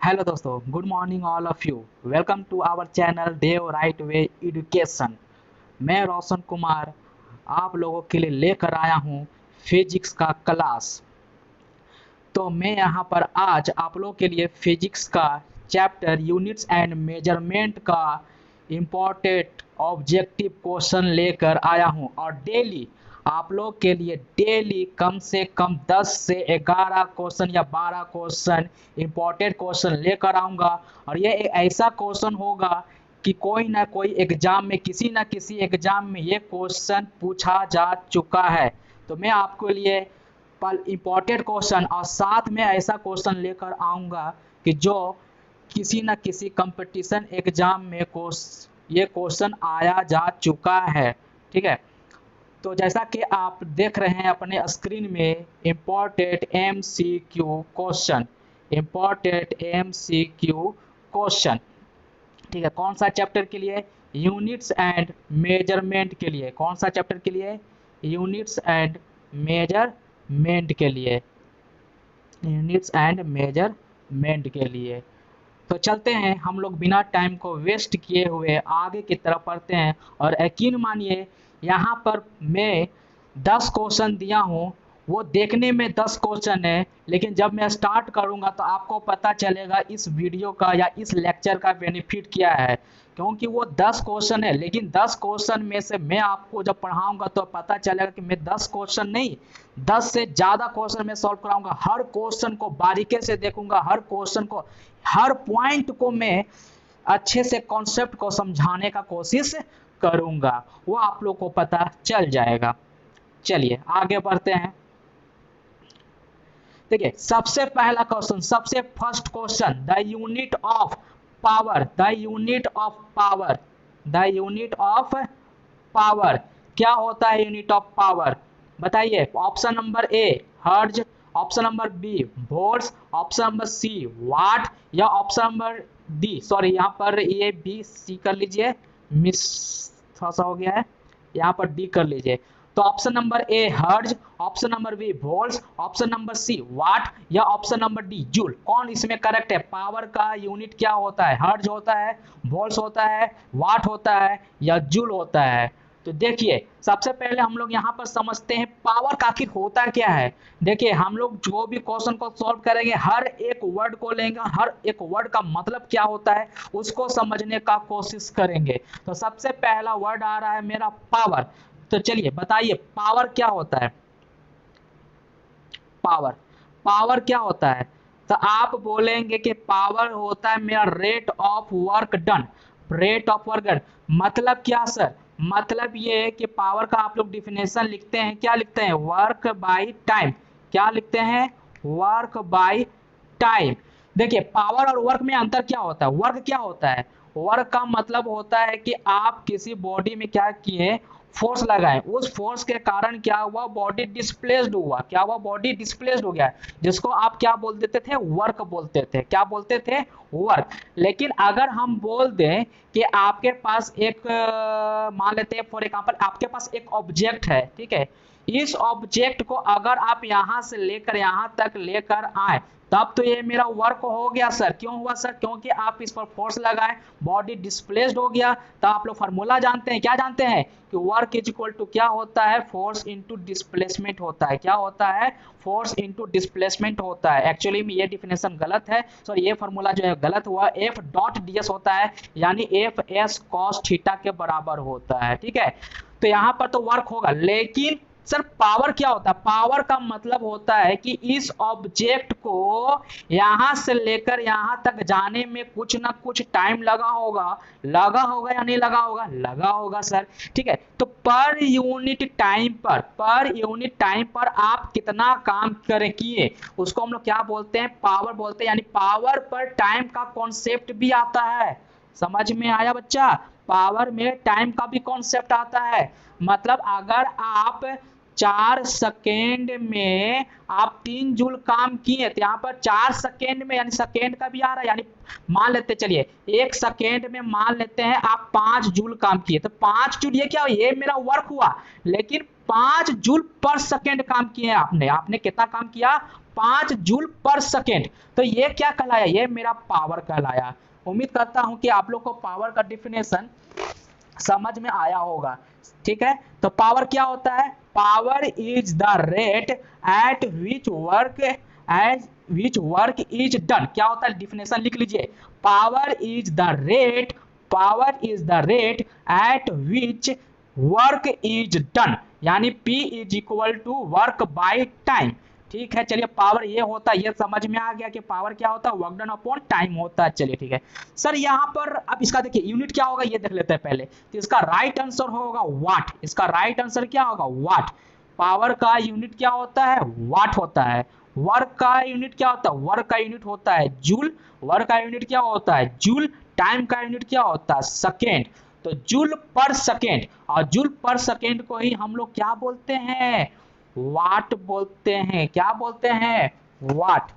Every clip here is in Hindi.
हेलो दोस्तों, good morning all of you. Welcome to our channel Dev right way education. मैं रोशन कुमार आप लोगों के लिए लेकर आया हूँ फिजिक्स का क्लास। तो मैं यहाँ पर आज आप लोगों के लिए फिजिक्स का चैप्टर यूनिट्स एंड मेजरमेंट का इम्पोर्टेंट ऑब्जेक्टिव क्वेश्चन लेकर आया हूँ और डेली आप लोग के लिए डेली कम से कम 10 से 11 क्वेश्चन या 12 क्वेश्चन इम्पोर्टेंट क्वेश्चन लेकर आऊँगा। और ये एक ऐसा क्वेश्चन होगा कि कोई ना कोई एग्जाम में किसी ना किसी एग्जाम में ये क्वेश्चन पूछा जा चुका है। तो मैं आपके लिए इम्पोर्टेंट क्वेश्चन और साथ में ऐसा क्वेश्चन लेकर आऊँगा कि जो किसी न किसी कंपटीशन एग्जाम में ये क्वेश्चन आया जा चुका है। ठीक है, तो जैसा कि आप देख रहे हैं अपने स्क्रीन में important MCQ question, important MCQ question. ठीक है, कौन सा चैप्टर के लिए? यूनिट्स एंड मेजरमेंट के लिए। कौन सा चैप्टर के लिए? यूनिट्स एंड मेजरमेंट के लिए। यूनिट्स एंड मेजरमेंट के लिए। तो चलते हैं हम लोग बिना टाइम को वेस्ट किए हुए आगे की तरफ पढ़ते हैं। और यकीन मानिए यहाँ पर मैं 10 क्वेश्चन दिया हूँ, वो देखने में 10 क्वेश्चन है, लेकिन जब मैं स्टार्ट करूँगा तो आपको पता चलेगा इस वीडियो का या इस लेक्चर का बेनिफिट क्या है। क्योंकि वो 10 क्वेश्चन है, लेकिन 10 क्वेश्चन में से मैं आपको जब पढ़ाऊँगा तो पता चलेगा कि मैं 10 क्वेश्चन नहीं, 10 से ज़्यादा क्वेश्चन मैं सॉल्व कराऊँगा। हर क्वेश्चन को बारीकी से देखूँगा, हर क्वेश्चन को, हर पॉइंट को मैं अच्छे से कॉन्सेप्ट को समझाने का कोशिश करूँगा, वो आप लोग को पता चल जाएगा। चलिए आगे बढ़ते हैं। देखिए सबसे पहला क्वेश्चन, सबसे first question, the unit of power, the unit of power, the unit of power क्या होता है? यूनिट ऑफ पावर बताइए। Option number A hertz, option number B volts, option number C watt, या ऑप्शन नंबर डी, सॉरी यहाँ पर ए बी सी कर लीजिए, मिस थोड़ा सा हो गया है, यहाँ पर डी कर लीजिए। तो option number A hertz, option number B volts, option number C watt, या ऑप्शन नंबर डी जूल। कौन इसमें करेक्ट है? पावर का यूनिट क्या होता है? हर्ज होता है, वोल्ट्स होता है, वाट होता है, या जूल होता है? तो देखिए सबसे पहले हम लोग यहाँ पर समझते हैं पावर का आखिर होता क्या है। देखिए हम लोग जो भी क्वेश्चन को सॉल्व करेंगे हर एक वर्ड को लेंगे, हर एक वर्ड का मतलब क्या होता है उसको समझने का कोशिश करेंगे। तो सबसे पहला वर्ड आ रहा है मेरा पावर। तो चलिए बताइए पावर क्या होता है? पावर, पावर क्या होता है? तो आप बोलेंगे कि पावर होता है मेरा rate of work done, rate of work done. मतलब क्या सर? मतलब ये है कि पावर का आप लोग डिफिनेशन लिखते हैं, क्या लिखते हैं? Work by time. क्या लिखते हैं? Work by time. देखिए पावर और वर्क में अंतर क्या होता है? वर्क क्या होता है? वर्क का मतलब होता है कि आप किसी बॉडी में क्या किए, फोर्स लगाए, उस फोर्स के कारण क्या हुआ? बॉडी डिस्प्लेस्ड हुआ। क्या हुआ? बॉडी डिस्प्लेस्ड हो गया, जिसको आप क्या बोल देते थे? वर्क बोलते थे। क्या बोलते थे? वर्क। लेकिन अगर हम बोल दें कि आपके पास एक मान लेते हैं फॉर एग्जांपल आपके पास एक ऑब्जेक्ट है, ठीक है, इस ऑब्जेक्ट को अगर आप यहां से लेकर यहां तक लेकर आए तब तो ये मेरा वर्क हो गया सर। क्यों हुआ सर? क्योंकि आप इस पर फोर्स लगाए, बॉडी डिस्प्लेस्ड हो गया। तो आप लोग फार्मूला जानते हैं, क्या जानते हैं? कि वर्क इज इक्वल टू क्या होता है? फोर्स इनटू डिस्प्लेसमेंट होता है। क्या होता है? फोर्स इनटू डिस्प्लेसमेंट होता है। एक्चुअली में ये डिफिनेशन गलत है, सॉरी ये फार्मूला जो है गलत हुआ। एफ डॉट ds होता है, यानी एफ एस कॉस थीटा के बराबर होता है। ठीक है, तो यहाँ पर तो वर्क होगा, लेकिन सर पावर क्या होता है? पावर का मतलब होता है कि इस ऑब्जेक्ट को यहां से लेकर यहां तक जाने में कुछ ना कुछ टाइम लगा होगा। लगा होगा या नहीं लगा होगा? लगा होगा सर। ठीक है, तो पर यूनिट टाइम पर, पर यूनिट टाइम पर आप कितना काम करें किए उसको हम लोग क्या बोलते हैं? पावर बोलते हैं। यानी पावर पर टाइम का कॉन्सेप्ट भी आता है। समझ में आया बच्चा? पावर में टाइम का भी कॉन्सेप्ट आता है। मतलब अगर आप 4 सेकेंड में आप 3 जूल काम किए तो यहाँ पर 4 सेकेंड में, यानी सेकेंड का भी आ रहा है, यानी मान लेते चलिए 1 सेकेंड में मान लेते हैं आप 5 जूल काम किए, तो 5 जूल ये क्या? ये मेरा वर्क हुआ। लेकिन 5 जूल पर सेकेंड काम किए आपने। आपने कितना काम किया? 5 जूल पर सेकेंड। तो ये क्या कहलाया? ये मेरा पावर कहलाया। उम्मीद करता हूं कि आप लोग को पावर का डिफिनेशन समझ में आया होगा। ठीक है, तो पावर क्या होता है? Power is the rate at which work is done. क्या होता है? डिफिनेशन लिख लीजिए। Power is the rate, power is the rate at which work is done, यानी P is equal to work by time. ठीक है, चलिए पावर ये होता है, ये समझ में आ गया कि पावर क्या होता है? वर्क डन अपॉन टाइम होता है। चलिए ठीक है सर, यहाँ पर अब इसका देखिए यूनिट क्या होगा ये देख लेते हैं पहले। तो इसका राइट आंसर होगा वाट। इसका राइट आंसर क्या होगा? वाट। पावर का यूनिट क्या होता है? वाट होता है। वर्क का यूनिट क्या होता है? वर्क का यूनिट होता है जूल। वर्क का यूनिट क्या होता है? जूल। टाइम का यूनिट क्या होता है? सेकेंड। तो जूल पर सेकेंड, और जूल पर सेकेंड को ही हम लोग क्या बोलते हैं? वाट बोलते हैं। क्या बोलते हैं? वाट।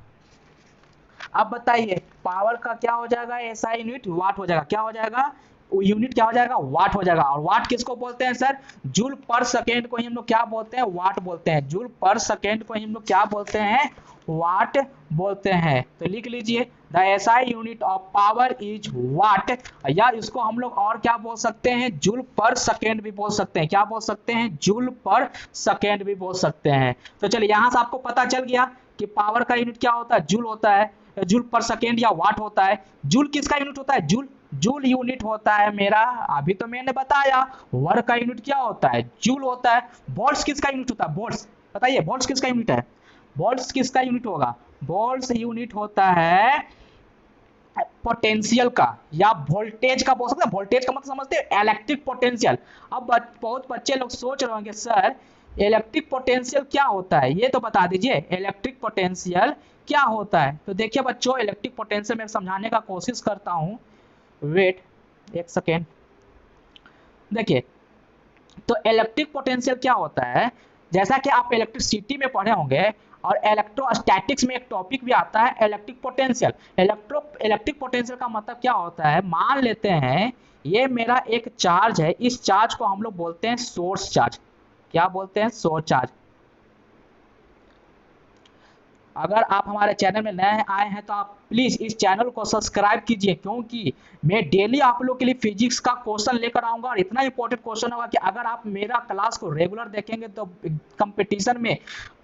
अब बताइए पावर का क्या हो जाएगा? ऐसा यूनिट वाट हो जाएगा। क्या हो जाएगा? यूनिट क्या हो जाएगा? वाट हो जाएगा। और वाट किसको बोलते हैं सर? जूल पर सेकेंड को ही हम लोग क्या बोलते हैं? वाट बोलते हैं। जूल पर सेकेंड को ही हम लोग क्या बोलते हैं? वाट बोलते हैं। तो लिख लीजिए the SI unit of power is what, या इसको हम लोग और क्या बोल सकते हैं? जूल पर सेकेंड भी बोल सकते हैं। क्या बोल सकते हैं? जूल पर सेकेंड भी बोल सकते हैं। तो चलिए यहां से आपको पता चल गया कि पावर का यूनिट क्या होता है? जूल होता है, जूल पर सेकेंड या वाट होता है। जूल किसका यूनिट होता है? जूल। जूल यूनिट होता है मेरा, अभी तो मैंने बताया। वर्क का यूनिट क्या होता है? जूल होता है। वोल्ट्स किसका यूनिट होता है? वोल्ट्स। बताइए वोल्ट्स किसका यूनिट है? वोल्ट्स किसका यूनिट होगा? वोल्ट्स यूनिट होता है पोटेंशियल का या वोल्टेज का बोल सकते हैं। वोल्टेज का मतलब समझते हैं? Electric potential. अब बहुत बच्चे लोग सोच रहे होंगे सर इलेक्ट्रिक पोटेंशियल क्या होता है, ये तो बता दीजिए इलेक्ट्रिक पोटेंशियल क्या होता है। तो देखिए बच्चों, इलेक्ट्रिक पोटेंशियल मैं समझाने का कोशिश करता हूँ। वेट एक सेकेंड। देखिए तो इलेक्ट्रिक पोटेंशियल क्या होता है, जैसा कि आप इलेक्ट्रिसिटी में पढ़े होंगे और इलेक्ट्रोस्टैटिक्स में एक टॉपिक भी आता है इलेक्ट्रिक पोटेंशियल। इलेक्ट्रिक पोटेंशियल का मतलब क्या होता है? मान लेते हैं ये मेरा एक चार्ज है, इस चार्ज को हम लोग बोलते हैं सोर्स चार्ज। क्या बोलते हैं? Source charge. अगर आप हमारे चैनल में नए आए हैं तो आप प्लीज इस चैनल को सब्सक्राइब कीजिए, क्योंकि मैं डेली आप लोग के लिए फिजिक्स का क्वेश्चन लेकर आऊंगा और इतना इंपॉर्टेंट क्वेश्चन होगा कि अगर आप मेरा क्लास को रेगुलर देखेंगे तो कंपटीशन में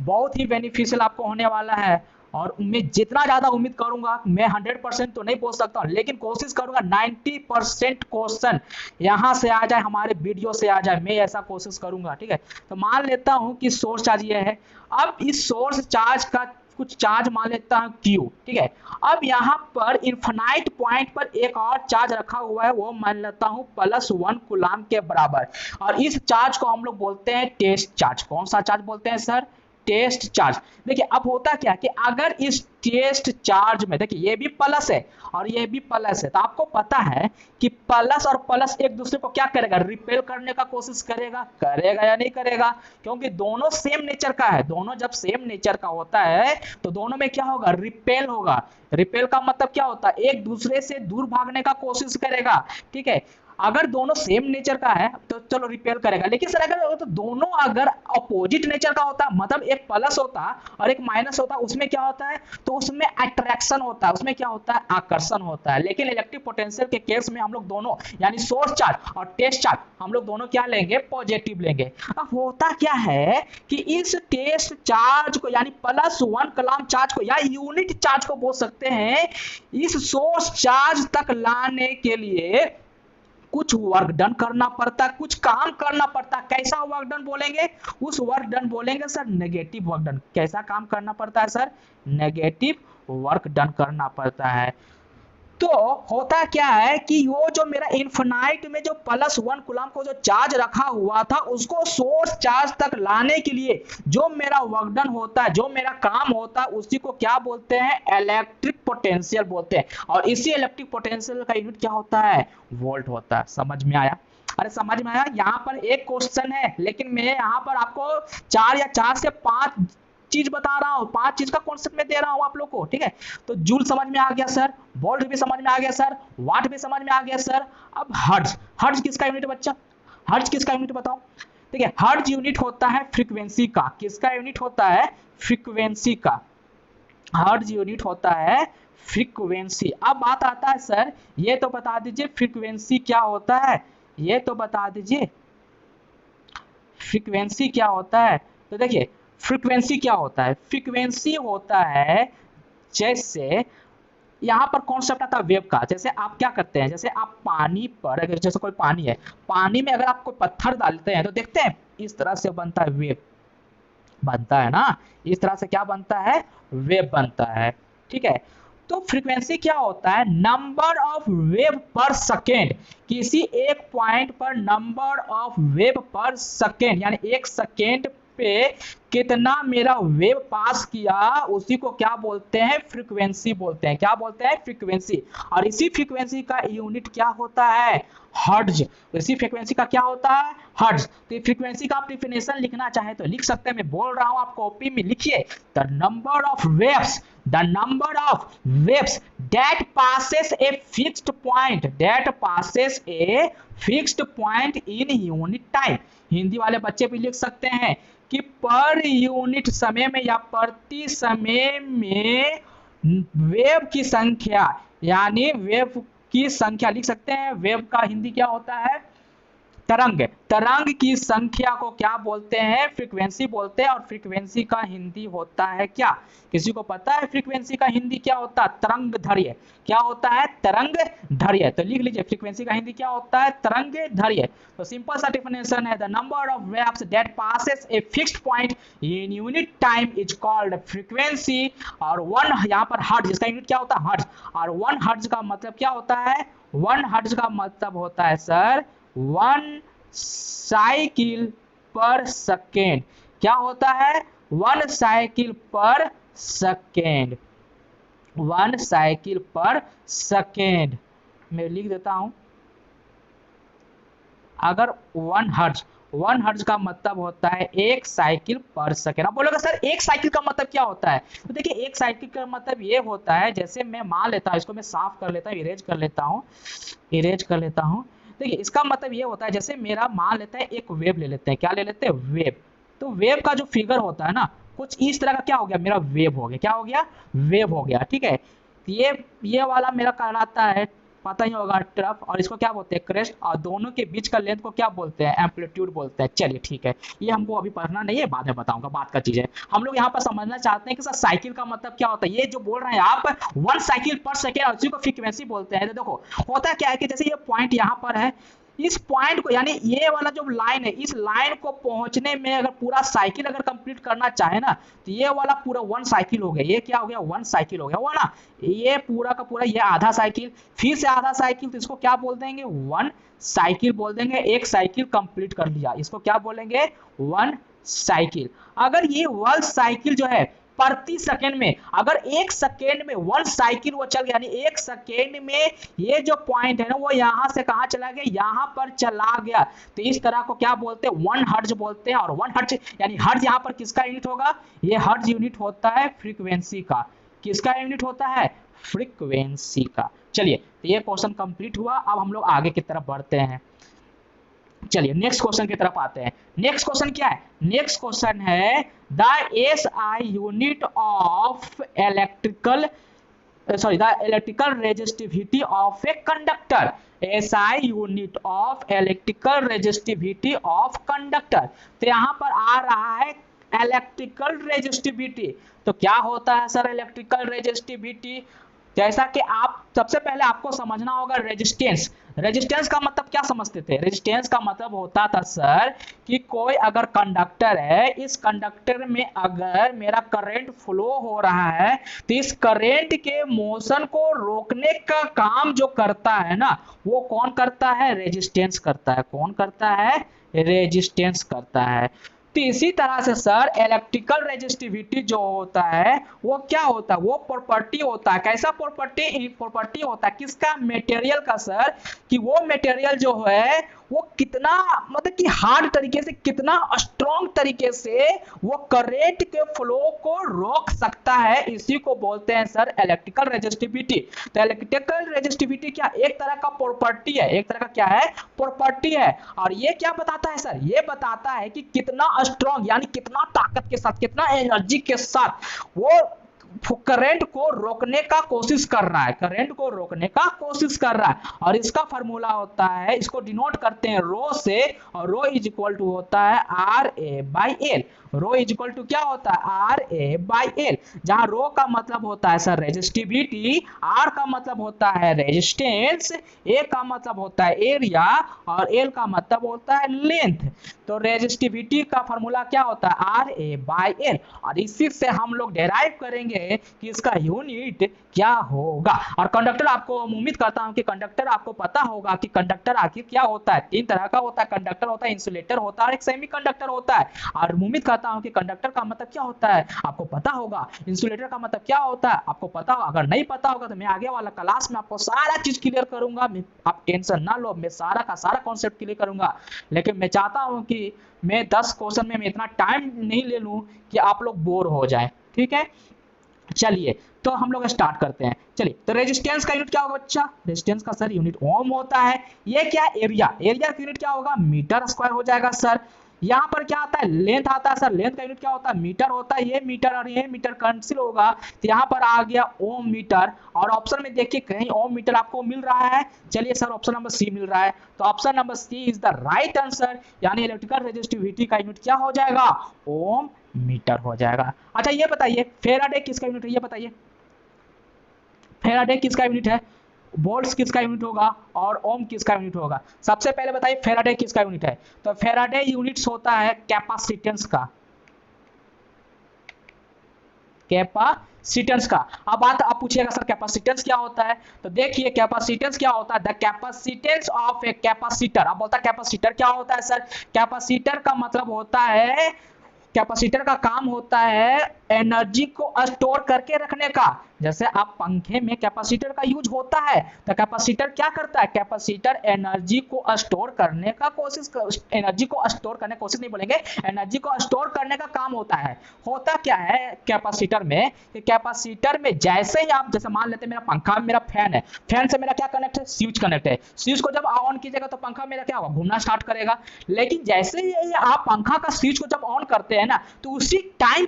बहुत ही बेनिफिशियल आपको होने वाला है। और मैं जितना ज्यादा उम्मीद करूंगा, मैं 100% तो नहीं बोल सकता हूं, लेकिन कोशिश करूंगा 90% क्वेश्चन यहां से आ जाए, हमारे वीडियो से आ जाए, मैं ऐसा कोशिश करूंगा। ठीक है, तो मान लेता हूं कि सोर्स चार्ज ये है। अब इस सोर्स चार्ज का कुछ चार्ज मान लेता हूं Q। ठीक है, अब यहाँ पर इन्फिनाइट पॉइंट पर एक और चार्ज रखा हुआ है, वो मान लेता हूं +1 कूलाम के बराबर। और इस चार्ज को हम लोग बोलते हैं टेस्ट चार्ज। कौन सा चार्ज बोलते हैं सर? Test charge. देखिए अब होता क्या कि अगर इस टेस्ट चार्ज में, देखिए ये भी प्लस है और ये भी प्लस है, तो आपको पता है कि प्लस और प्लस एक दूसरे को क्या करेगा? रिपेल करने का कोशिश करेगा। करेगा या नहीं करेगा? क्योंकि दोनों सेम नेचर का है। दोनों जब सेम नेचर का होता है तो दोनों में क्या होगा? रिपेल होगा। रिपेल का मतलब क्या होता है? एक दूसरे से दूर भागने का कोशिश करेगा। ठीक है, अगर दोनों सेम नेचर का है तो चलो रिपेल करेगा। लेकिन सर अगर तो दोनों अगर अपोजिट नेचर का होता, मतलब एक प्लस होता और एक माइनस होता, उसमें क्या होता है? तो उसमें अट्रैक्शन होता है, उसमें क्या होता है? आकर्षण होता है। लेकिन इलेक्ट्रिक पोटेंशियल के केस में हम लोग दोनों यानी सोर्स चार्ज और टेस्ट चार्ज हम लोग दोनों क्या लेंगे? पॉजिटिव लेंगे। अब होता क्या है कि इस टेस्ट चार्ज को यानी +1 कूलाम चार्ज को या यूनिट चार्ज को बोल सकते हैं, इस सोर्स चार्ज तक लाने के लिए कुछ वर्क डन करना पड़ता, कुछ काम करना पड़ता। कैसा वर्क डन बोलेंगे? उस वर्क डन बोलेंगे सर नेगेटिव वर्क डन। कैसा काम करना पड़ता है सर? नेगेटिव वर्क डन करना पड़ता है। तो होता क्या है कि वो जो मेरा इन्फिनाइट में जो +1 कूलाम को जो चार्ज रखा हुआ था, उसको सोर्स चार्ज तक लाने के लिए जो मेरा वर्क डन होता है, जो मेरा काम होता है, उसी को क्या बोलते हैं? इलेक्ट्रिक पोटेंशियल बोलते हैं। और इसी इलेक्ट्रिक पोटेंशियल का यूनिट क्या होता है? वोल्ट होता है। समझ में आया? अरे समझ में आया? यहाँ पर एक क्वेश्चन है, लेकिन मैं यहाँ पर आपको 4 या 4 से 5 चीज बता रहा हूं, 5 चीज का कॉन्सेप्ट में दे रहा हूं आप लोग को। ठीक है, तो जूल समझ में आ गया सर, वोल्ट भी समझ में आ गया सर, वाट भी समझ में आ गया सर। अब हर्ट्ज। हर्ट्ज किसका यूनिट बच्चा? हर्ट्ज किसका यूनिट बताओ? देखिए हर्ट्ज यूनिट होता है फ्रीक्वेंसी का, किसका यूनिट होता है, फ्रीक्वेंसी का, हर्ट्ज यूनिट होता है फ्रीक्वेंसी। अब बात आता है सर ये तो बता दीजिए फ्रीक्वेंसी क्या होता है, ये तो बता दीजिए फ्रीक्वेंसी क्या होता है। तो देखिए फ्रीक्वेंसी क्या होता है, फ्रीक्वेंसी होता है जैसे यहाँ पर कॉन्सेप्ट आता है वेव का। जैसे आप क्या करते हैं, जैसे आप पानी पर अगर जैसे कोई पानी है, पानी में अगर आप कोई पत्थर डालते हैं तो देखते हैं इस तरह से बनता है वेव, बनता है ना, इस तरह से क्या बनता है, वेव बनता है, ठीक है। तो फ्रीक्वेंसी क्या होता है, नंबर ऑफ वेव पर सेकेंड, किसी एक पॉइंट पर नंबर ऑफ वेव पर सेकेंड, यानी एक सेकेंड पे कितना मेरा वेव पास किया उसी को क्या बोलते हैं, फ्रीक्वेंसी बोलते हैं। क्या बोलते हैं, फ्रीक्वेंसी। और इसी फ्रीक्वेंसी का यूनिट क्या होता है, हर्ट्ज। इसी फ्रीक्वेंसी का क्या होता है, हर्ट्ज। तो फ्रीक्वेंसी का आप डेफिनेशन लिखना चाहे तो लिख सकते हैं, मैं बोल रहा हूं आप कॉपी में लिखिए, the number of waves, the number of waves that passes a fixed point, that passes a fixed point in unit time। Hindi वाले बच्चे भी लिख सकते हैं कि पर यूनिट समय में या प्रति समय में वेव की संख्या, यानी वेव की संख्या लिख सकते हैं। वेव का हिंदी क्या होता है, तरंग। तरंग की संख्या को क्या बोलते हैं, फ्रीक्वेंसी बोलते हैं। और फ्रीक्वेंसी का हिंदी होता है क्या, किसी को पता है फ्रीक्वेंसी का हिंदी क्या होता है, तरंग दैर्घ्य। क्या होता है, तरंग दैर्घ्य। तो लिख लीजिए फ्रीक्वेंसी का हिंदी क्या होता है, तरंग दैर्घ्य। तो सिंपल सा डेफिनेशन है, the number of waves that passes a fixed point in unit time is called frequency. और वन यहाँ पर हर्ट्ज, जिसका यूनिट क्या होता है, हर्ट्ज। और वन हर्ट्ज का मतलब क्या होता है, वन हर्ट्ज का मतलब होता है सर 1 साइकिल पर सेकेंड। क्या होता है, 1 साइकिल पर सेकेंड, 1 साइकिल पर सेकेंड। मैं लिख देता हूं, अगर 1 हर्ट्ज का मतलब होता है 1 साइकिल पर सेकेंड। आप बोलोगे सर 1 साइकिल का मतलब क्या होता है, तो देखिए 1 साइकिल का मतलब ये होता है, जैसे मैं मान लेता हूं, इसको मैं साफ कर लेता हूं, इरेज कर लेता हूं, इरेज कर लेता हूं। देखिए इसका मतलब ये होता है, जैसे मेरा मान लेता है एक वेव ले लेते हैं, क्या ले लेते हैं, वेव। तो वेव का जो फिगर होता है ना, कुछ इस तरह का क्या हो गया, मेरा वेव हो गया। क्या हो गया, वेव हो गया, ठीक है। ये वाला मेरा कहलाता है, पता ही होगा, ट्रफ। और इसको क्या बोलते हैं, क्रेस्ट। और दोनों के बीच का लेंथ को क्या बोलते हैं, एम्पलीट्यूड बोलते हैं। चलिए ठीक है, ये हमको अभी पढ़ना नहीं है, बाद में बताऊंगा, बात का चीज है। हम लोग यहाँ पर समझना चाहते हैं कि सर साइकिल का मतलब क्या होता है। ये जो बोल रहे हैं आप 1 साइकिल पर सेकेंड, और इसी को फ्रीक्वेंसी बोलते हैं। तो देखो होता क्या है कि जैसे ये पॉइंट यहाँ पर है, इस पॉइंट को, यानी ये वाला जो लाइन है, इस लाइन को पहुंचने में अगर पूरा साइकिल अगर कंप्लीट करना चाहे ना, तो ये वाला पूरा 1 साइकिल हो गया। ये क्या हो गया, 1 साइकिल हो गया, हुआ ना। ये पूरा का पूरा ये आधा साइकिल, फिर से आधा साइकिल, तो इसको क्या बोल देंगे, 1 साइकिल बोल देंगे। एक साइकिल कंप्लीट कर लिया, इसको क्या बोलेंगे, 1 साइकिल। अगर ये 1 साइकिल जो है प्रति सेकेंड में, अगर 1 सेकेंड में 1 साइकिल वो चल गया, यानी 1 सेकेंड में ये जो पॉइंट है ना, वो यहां से कहां चला गया, यहां पर चला गया, तो इस तरह को क्या बोलते हैं, 1 हर्ट्ज बोलते हैं। और 1 हर्ट्ज यानी हर्ट्ज यहां पर किसका यूनिट होगा, ये हर्ट्ज यूनिट होता है फ्रीक्वेंसी का। किसका यूनिट होता है, फ्रीक्वेंसी का। चलिए तो ये क्वेश्चन कंप्लीट हुआ। अब हम लोग आगे की तरफ बढ़ते हैं। चलिए नेक्स्ट क्वेश्चन की तरफ आते हैं। नेक्स्ट क्वेश्चन क्या है, नेक्स्ट क्वेश्चन है the SI unit of electrical, sorry the electrical resistivity of a conductor. SI unit of electrical resistivity of conductor. तो यहां पर आ रहा है इलेक्ट्रिकल रेजिस्टिविटी। तो क्या होता है सर इलेक्ट्रिकल रेजिस्टिविटी, जैसा कि आप सबसे पहले आपको समझना होगा रेजिस्टेंस। रेजिस्टेंस का मतलब क्या समझते थे, रेजिस्टेंस का मतलब होता था सर कि कोई अगर कंडक्टर है, इस कंडक्टर में अगर मेरा करंट फ्लो हो रहा है, तो इस करंट के मोशन को रोकने का काम जो करता है ना, वो कौन करता है, रेजिस्टेंस करता है। कौन करता है, रेजिस्टेंस करता है। तो इसी तरह से सर इलेक्ट्रिकल रेजिस्टिविटी जो होता है वो क्या होता है, वो प्रॉपर्टी होता है। कैसा प्रॉपर्टी, प्रॉपर्टी होता है किसका, मटेरियल का सर, कि वो मटेरियल जो है वो कितना मतलब कि हार्ड तरीके से, कितना स्ट्रॉन्ग तरीके से वो करंट के फ्लो को रोक सकता है, इसी को बोलते हैं सर इलेक्ट्रिकल रेजिस्टिविटी। तो इलेक्ट्रिकल रेजिस्टिविटी क्या एक तरह का प्रॉपर्टी है, एक तरह का क्या है प्रॉपर्टी है। और ये क्या बताता है सर, ये बताता है कि कितना स्ट्रॉन्ग यानी कितना ताकत के साथ, कितना एनर्जी के साथ वो करंट को रोकने का कोशिश कर रहा है, करंट को रोकने का कोशिश कर रहा है। और इसका फार्मूला होता है, इसको डिनोट करते हैं रो से, और रो इज इक्वल टू होता है R A by L. Rho is equal to क्या होता है आर ए बाई एल, जहां रो का मतलब होता है सर रेजिस्टिविटी, आर का मतलब होता है रेजिस्टेंस, ए का मतलब होता है एरिया, और एल का मतलब होता है लेंथ। तो रेजिस्टिविटी का फार्मूला क्या होता है आर ए बाई एल, और इसी से हम लोग डेराइव करेंगे कि इसका यूनिट क्या होगा। और कंडक्टर, आपको उम्मीद करता हूं कि कंडक्टर आपको पता होगा कि कंडक्टर आखिर क्या होता है। तीन तरह का होता है, कंडक्टर होता है, इंसुलेटर होता है और एक सेमी कंडक्टर होता है। और उम्मीद करता हूं कि कंडक्टर का मतलब क्या होता है आपको पता होगा, इंसुलेटर का मतलब क्या होता है आपको पता होगा। अगर नहीं पता होगा तो मैं आगे वाला क्लास में आपको सारा चीज क्लियर करूंगा, आप टेंशन ना लो, मैं सारा का सारा कॉन्सेप्ट क्लियर करूंगा। लेकिन मैं चाहता हूं कि मैं 10 क्वेश्चन में मैं इतना टाइम नहीं ले लूं कि आप लोग बोर हो जाए, ठीक है। चलिए तो हम लोग स्टार्ट करते हैं। चलिए, तो रेजिस्टेंस का यूनिट क्या होगा बच्चा, रेजिस्टेंस का सर यूनिट ओम होता है। ये क्या एरिया, एरिया का यूनिट क्या होगा मीटर स्क्वायर हो जाएगा सर। यहाँ पर क्या आता है लेंथ आता है सर, लेंथ का यूनिट क्या होता है मीटर होता है। ये मीटर और ये मीटर कैंसिल होगा तो यहाँ पर आ गया ओम मीटर। और ऑप्शन में देखिए कहीं ओम मीटर आपको मिल रहा है, चलिए सर ऑप्शन नंबर सी मिल रहा है, तो option number C is the right answer. यानी इलेक्ट्रिकल रेजिस्टिविटी का यूनिट क्या हो जाएगा ओम मीटर हो जाएगा। अच्छा ये बताइए फेराडे किसका यूनिट है, ये बताइए फेराडे किसका यूनिट है, वोल्ट्स किसका यूनिट होगा और ओम किसका यूनिट होगा। सबसे पहले बताइए फेराडे किसका यूनिट है, तो फेराडे यूनिट्स होता है कैपेसिटेंस का, कैपेसिटेंस का। अब बात आप पूछिएगा सर कैपेसिटेंस क्या होता है, तो देखिए कैपेसिटेंस क्या होता है, the capacitance of a capacitor. अब बोलता है कैपेसिटर क्या होता है सर, कैपेसिटर का मतलब होता है, कैपेसिटर का काम होता है एनर्जी को स्टोर करके रखने का। जैसे आप पंखे में कैपेसिटर का यूज होता है, तो कैपेसिटर क्या करता है, कैपेसिटर एनर्जी को स्टोर करने का कोशिश, एनर्जी को स्टोर करने कोशिश नहीं बोलेंगे, एनर्जी को स्टोर करने का काम होता है। होता क्या है कैपेसिटर में, कि कैपेसिटर में जैसे ही आप, जैसे मान लेते हैं मेरा पंखा मेरा फैन है, फैन से मेरा क्या कनेक्ट है स्विच कनेक्ट है, स्विच को जब ऑन कीजिएगा तो पंखा मेरा क्या होगा घूमना स्टार्ट करेगा। लेकिन जैसे ही आप पंखा का स्विच को जब ऑन करते हैं ना, तो उसी टाइम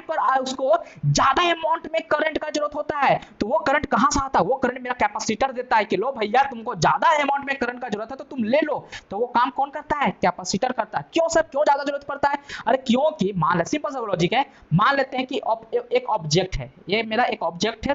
पर उसको ज्यादा अमाउंट में करंट का जरूरत होता है। तो वो करंट कहां से आता है, वो करंट मेरा कैपेसिटर देता है कि लो भैया तुमको ज्यादा अमाउंट में करंट का जरूरत है तो तुम ले लो। तो वो काम कौन करता है कैपेसिटर करता है। क्यों सर, क्यों ज्यादा जरूरत पड़ता है, अरे क्योंकि मान ले सिंपल सा लॉजिक है, मान लेते हैं कि एक ऑब्जेक्ट है, ये मेरा एक ऑब्जेक्ट है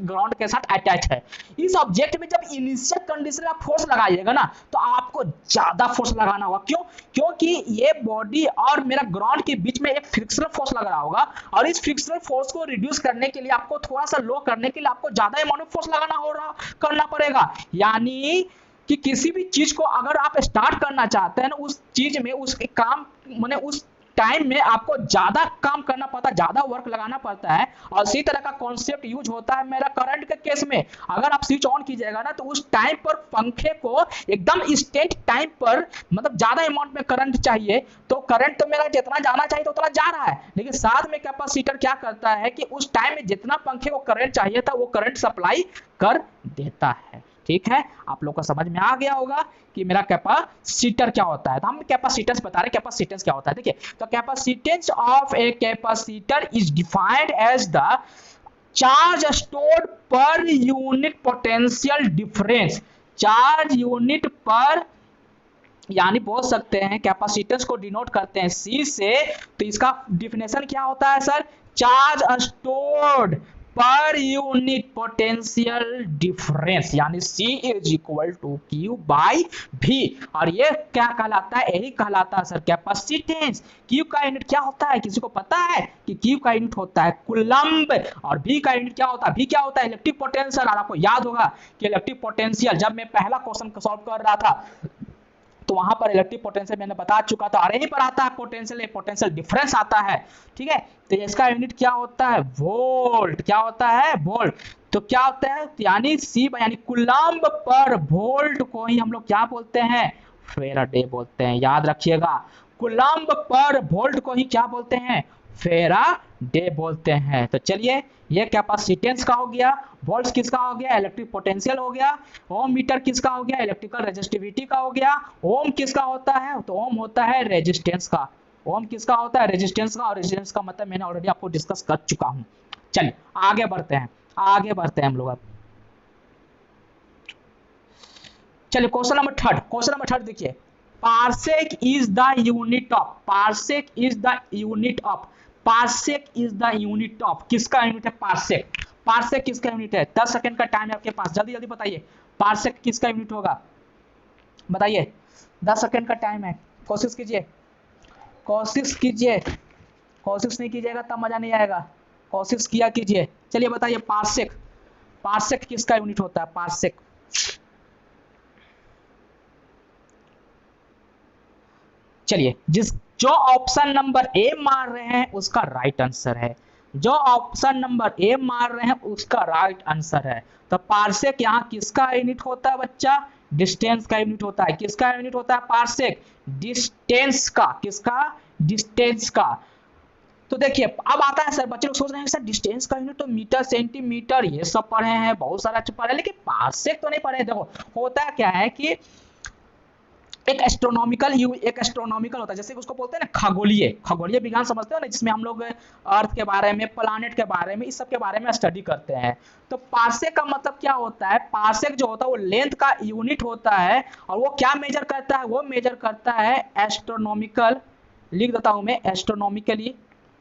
ग्राउंड के साथ अटैच है। इस ऑब्जेक्ट में जब इनिशियल कंडीशन में फोर्स लगाइएगा ना, तो आपको ज्यादा फोर्स लगाना होगा। क्यों, क्योंकि ये बॉडी और मेरा ग्राउंड के बीच में एक फ्रिक्शनल फोर्स लग रहा होगा, और इस फ्रिक्शनल फोर्स को रिड्यूस करने के लिए आपको थोड़ा सा लो करने के लिए आपको ज्यादा अमाउंट में फोर्स लगाना करना पड़ेगा। यानी कि किसी भी चीज को अगर आप स्टार्ट करना चाहते हैं ना, उस चीज में उस काम माने उस टाइम में आपको ज्यादा काम करना पड़ता है, ज्यादा वर्क लगाना पड़ता है। और इसी तरह का कॉन्सेप्ट यूज होता है मेरा करंट के केस में। अगर आप स्विच ऑन कीजिएगा ना, तो उस टाइम पर पंखे को एकदम इंस्टेंट टाइम पर मतलब ज्यादा अमाउंट में करंट चाहिए, तो करंट तो मेरा जितना जाना चाहिए तो उतना जा रहा है, लेकिन साथ में कैपेसिटर क्या करता है कि उस टाइम में जितना पंखे को करंट चाहिए था वो करंट सप्लाई कर देता है। ठीक है, आप लोग को समझ में आ गया होगा कि मेरा कैपेसिटर क्या होता है। तो हम कैपेसिटेंस बता रहे हैं, कैपेसिटेंस क्या होता है। देखिए, तो capacitance of a capacitor is defined as the charge stored per unit potential difference. Charge unit पर, यानी बोल सकते हैं कैपेसिटेंस को डिनोट करते हैं सी से, तो इसका डिफिनेशन क्या होता है sir, charge stored per unit potential difference, यानी C is equal to Q by V। और ये क्या कहलाता है, यही कहलाता है सर कैपेसिटेंस। Q का यूनिट क्या होता है, किसी को पता है कि Q का यूनिट होता है कूलम्ब, और V का यूनिट क्या होता है, V क्या होता है इलेक्ट्रिक पोटेंशियल। और आपको याद होगा कि इलेक्ट्रिक पोटेंशियल जब मैं पहला क्वेश्चन सॉल्व कर रहा था तो वहां पर इलेक्ट्रिक पोटेंशियल मैंने बता चुका था, और यहीं पर आता है पोटेंशियल डिफरेंस आता है, ठीक है। तो इसका यूनिट क्या होता है, वोल्ट। क्या होता है, वोल्ट। तो क्या होता है, यानी सी यानी कूलम्ब पर वोल्ट को ही हम लोग क्या बोलते हैं, फेराडे बोलते हैं। याद रखिएगा, कूलम्ब पर वोल्ट को ही क्या बोलते हैं, फेराडे बोलते हैं। तो चलिए, ये कैपेसिटेंस का हो गया, वोल्ट्स किसका हो गया, इलेक्ट्रिक पोटेंशियल हो गया, ओम मीटर किसका हो गया, इलेक्ट्रिकल रेजिस्टिविटी का हो गया, ओम किसका होता है, तो ओम होता है रेजिस्टेंस का। ओम किसका होता है, रेजिस्टेंस का, और रेजिस्टेंस का मतलब मैंने ऑलरेडी आपको डिस्कस कर चुका हूं। चलिए आगे बढ़ते हैं, हम लोग अब। चलिए क्वेश्चन नंबर थर्ड देखिए, parsec is the unit of, किसका यूनिट है, पार्सेक किसका यूनिट है। 10 सेकंड का टाइम है आपके पास, जल्दी जल्दी बताइए, पार्सेक किसका यूनिट होगा, बताइए। 10 सेकंड का टाइम है, कोशिश कीजिए, कोशिश नहीं कीजिएगा तब मजा नहीं आएगा, कोशिश किया कीजिए। चलिए बताइए, पार्सेक किसका यूनिट होता है, पार्सेक। चलिए, जो ऑप्शन नंबर ए मार रहे हैं उसका राइट आंसर है, उसका राइट आंसर है। तो पार्सेक यहाँ किसका यूनिट होता है बच्चा, डिस्टेंस का यूनिट होता है। किसका यूनिट होता है पार्सेक, डिस्टेंस का। किसका, डिस्टेंस का। तो देखिए अब आता है, सर बच्चे लोग सोच रहे हैं सर डिस्टेंस का यूनिट तो मीटर सेंटीमीटर ये सब पढ़े हैं, बहुत सारा चीज पढ़े, लेकिन पार्सेक तो नहीं पढ़े। देखो होता क्या है कि एक एस्ट्रोनॉमिकल होता है, जैसे उसको बोलते हैं ना खगोलीय विज्ञान, समझते हो ना, जिसमें हम लोग अर्थ के बारे में, प्लानेट के बारे में, इस सब के बारे में स्टडी करते हैं। तो पार्सेक का मतलब क्या होता है, पार्सेक जो होता है वो लेंथ का यूनिट होता है, और वो क्या मेजर करता है, वो मेजर करता है एस्ट्रोनॉमिकल, लिख देता हूं मैं, एस्ट्रोनॉमिकली,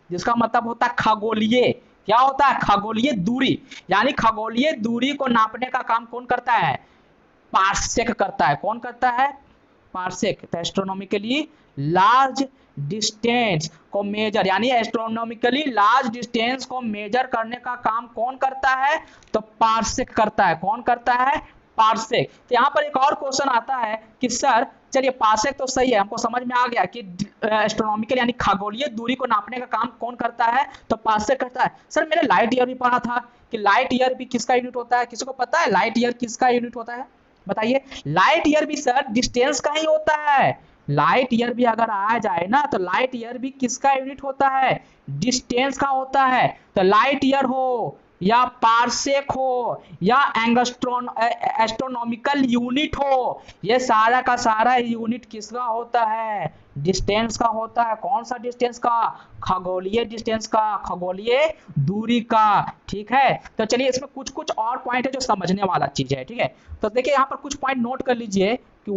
जिसका मतलब होता है खगोलीय। क्या होता है, खगोलीय दूरी, यानी खगोलीय दूरी को नापने का काम कौन करता है, पार्सेक करता है। कौन करता है, पार्सेक। तो एस्ट्रोनॉमिकली लार्ज डिस्टेंस को मेजर, यानी एस्ट्रोनॉमिकली लार्ज डिस्टेंस को मेजर करने का काम कौन करता है, तो पार्सेक करता है। कौन करता है, पार्सेक। तो यहाँ पर एक और क्वेश्चन आता है कि सर, चलिए पार्सेक तो सही है, हमको समझ में आ गया कि एस्ट्रोनॉमिकल यानी खगोलीय दूरी को नापने का काम कौन करता है, तो पार्सेक करता है। सर मैंने लाइट ईयर भी पढ़ा था कि लाइट ईयर भी किसका यूनिट होता है, किसी को पता है लाइट ईयर किसका यूनिट होता है, बताइए। लाइट ईयर भी सर डिस्टेंस का ही होता है, लाइट ईयर भी अगर आ जाए ना तो लाइट ईयर भी किसका यूनिट होता है, डिस्टेंस का होता है। तो लाइट ईयर हो या पार्सेक हो या एस्ट्रोनॉमिकल यूनिट हो, ये सारा का सारा यूनिट किसका होता है, डिस्टेंस का होता है। कौन सा डिस्टेंस का, खगोलीय डिस्टेंस का, खगोलीय दूरी का, ठीक है। तो चलिए इसमें कुछ कुछ और पॉइंट है जो समझने वाला चीज है, ठीक है। तो देखिए यहाँ पर कुछ पॉइंट नोट कर लीजिए कि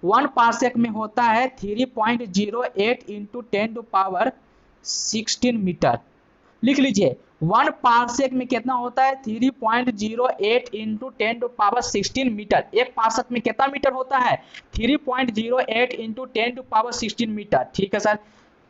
वन पार्सेक में होता है 3.08 इंटू 10⁻16 मीटर। लिख लीजिए, 1 पार्सेक में कितना होता है, 3.08 इंटू 10⁻16 मीटर। एक पार्सेक में कितना मीटर होता है, 3.08 इंटू 10⁻16 मीटर, ठीक है सर।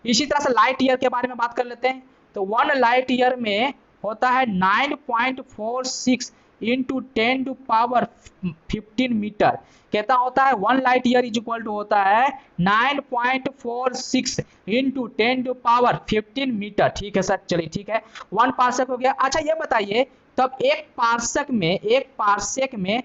इसी तरह से लाइट ईयर के बारे में बात कर लेते हैं। तो 1 लाइट ईयर में होता है 9.46 इंटू 10⁻15 मीटर। कितना होता है, 1 light year is equal to होता है 9.46 इंटू 10⁻15 मीटर, ठीक है सर। चलिए ठीक है, 1 पार्सेक हो गया। अच्छा ये बताइए, तब एक पार्सेक में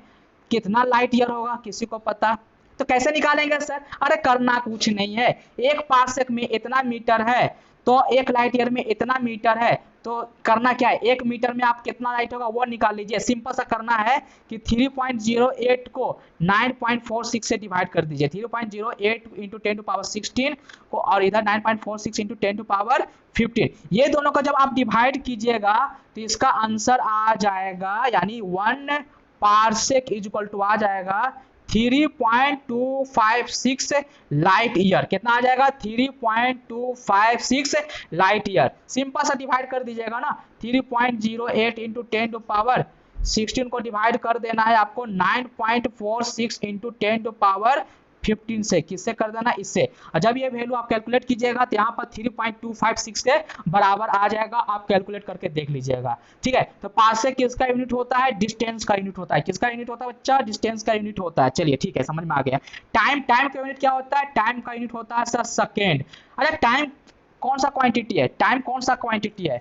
कितना लाइट ईयर होगा, किसी को पता, तो कैसे निकालेंगे सर, अरे करना कुछ नहीं है, एक पार्सेक में इतना मीटर है तो एक लाइट ईयर में इतना मीटर है, तो करना क्या है, एक मीटर में आप कितना लाइट होगा वो निकाल लीजिए। सिंपल सा करना है कि 3.08 को 9.46 से डिवाइड कर दीजिए, 3.08 इंटू 10⁻16 को, और इधर 9.46 इंटू 10⁻15, ये दोनों को जब आप डिवाइड कीजिएगा तो इसका आंसर आ जाएगा, यानी 1 पार्सेक इज इक्वल टू आ जाएगा 3.256 लाइट ईयर। कितना आ जाएगा, 3.256 लाइट ईयर। सिंपल सा डिवाइड कर दीजिएगा ना, 3.08 इंटू 10⁻16 को डिवाइड कर देना है आपको 9.46 इंटू 10⁻15 15 से, किससे कर देना, इससे। और जब ये वैल्यू आप कैलकुलेट कीजिएगा तो यहाँ पर 3.256 के बराबर आ जाएगा, आप कैलकुलेट करके देख लीजिएगा, ठीक है। तो पास से किसका यूनिट होता है, डिस्टेंस का यूनिट होता है। किसका यूनिट होता है बच्चा, डिस्टेंस का यूनिट होता है। चलिए ठीक है, समझ में आ गया। टाइम का यूनिट क्या होता है, टाइम का यूनिट होता है सर सेकेंड। अरे टाइम कौन सा क्वांटिटी है, टाइम कौन सा क्वांटिटी है,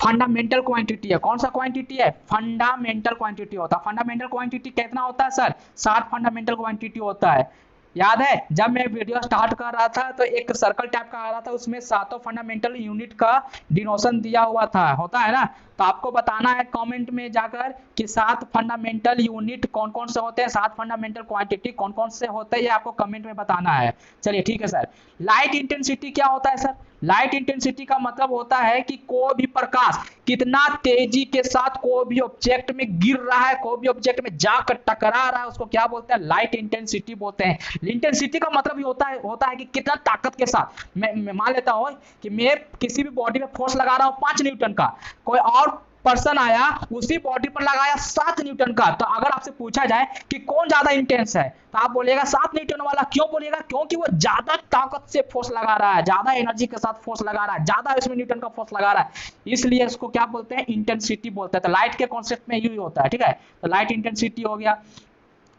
फंडामेंटल क्वांटिटी है। कौन सा क्वांटिटी है, फंडामेंटल क्वांटिटी होता है। फंडामेंटल क्वांटिटी कितना होता है सर, 7 फंडामेंटल क्वांटिटी होता है। याद है जब मैं वीडियो स्टार्ट कर रहा था तो एक सर्कल टाइप का आ रहा था, उसमें 7 फंडामेंटल यूनिट का डिनोशन दिया हुआ था, होता है ना। तो आपको बताना है कमेंट में जाकर कि 7 फंडामेंटल यूनिट कौन कौन से होते हैं, 7 फंडामेंटल क्वांटिटी कौन कौन से होते हैं, ये आपको कमेंट में बताना है। चलिए ठीक है सर। लाइट इंटेंसिटी क्या होता है सर, लाइट इंटेंसिटी का मतलब होता है कि कोई भी प्रकाश कितना तेजी के साथ कोई भी ऑब्जेक्ट में गिर रहा है, कोई भी ऑब्जेक्ट में जाकर टकरा रहा है, उसको क्या बोलते हैं, लाइट इंटेंसिटी बोलते हैं। इंटेंसिटी का मतलब ये होता है कि कितना ताकत के साथ। मैं मान लेता हूं कि मैं किसी भी बॉडी पे फोर्स लगा रहा हूं 5 न्यूटन का, कोई और पर्सन आया उसी बॉडी पर लगाया 7 न्यूटन का, तो अगर आपसे पूछा जाए कि कौन ज्यादा इंटेंस है तो आप बोलिएगा 7 न्यूटन वाला। क्यों बोलिएगा, क्योंकि वो ज्यादा ताकत से फोर्स लगा रहा है, ज्यादा एनर्जी के साथ फोर्स लगा रहा है, ज्यादा इसमें न्यूटन का फोर्स लगा रहा है, इसलिए इसको क्या बोलते हैं, इंटेंसिटी बोलते हैं। तो लाइट के कॉन्सेप्ट में यही होता है, ठीक है। तो लाइट इंटेंसिटी हो गया।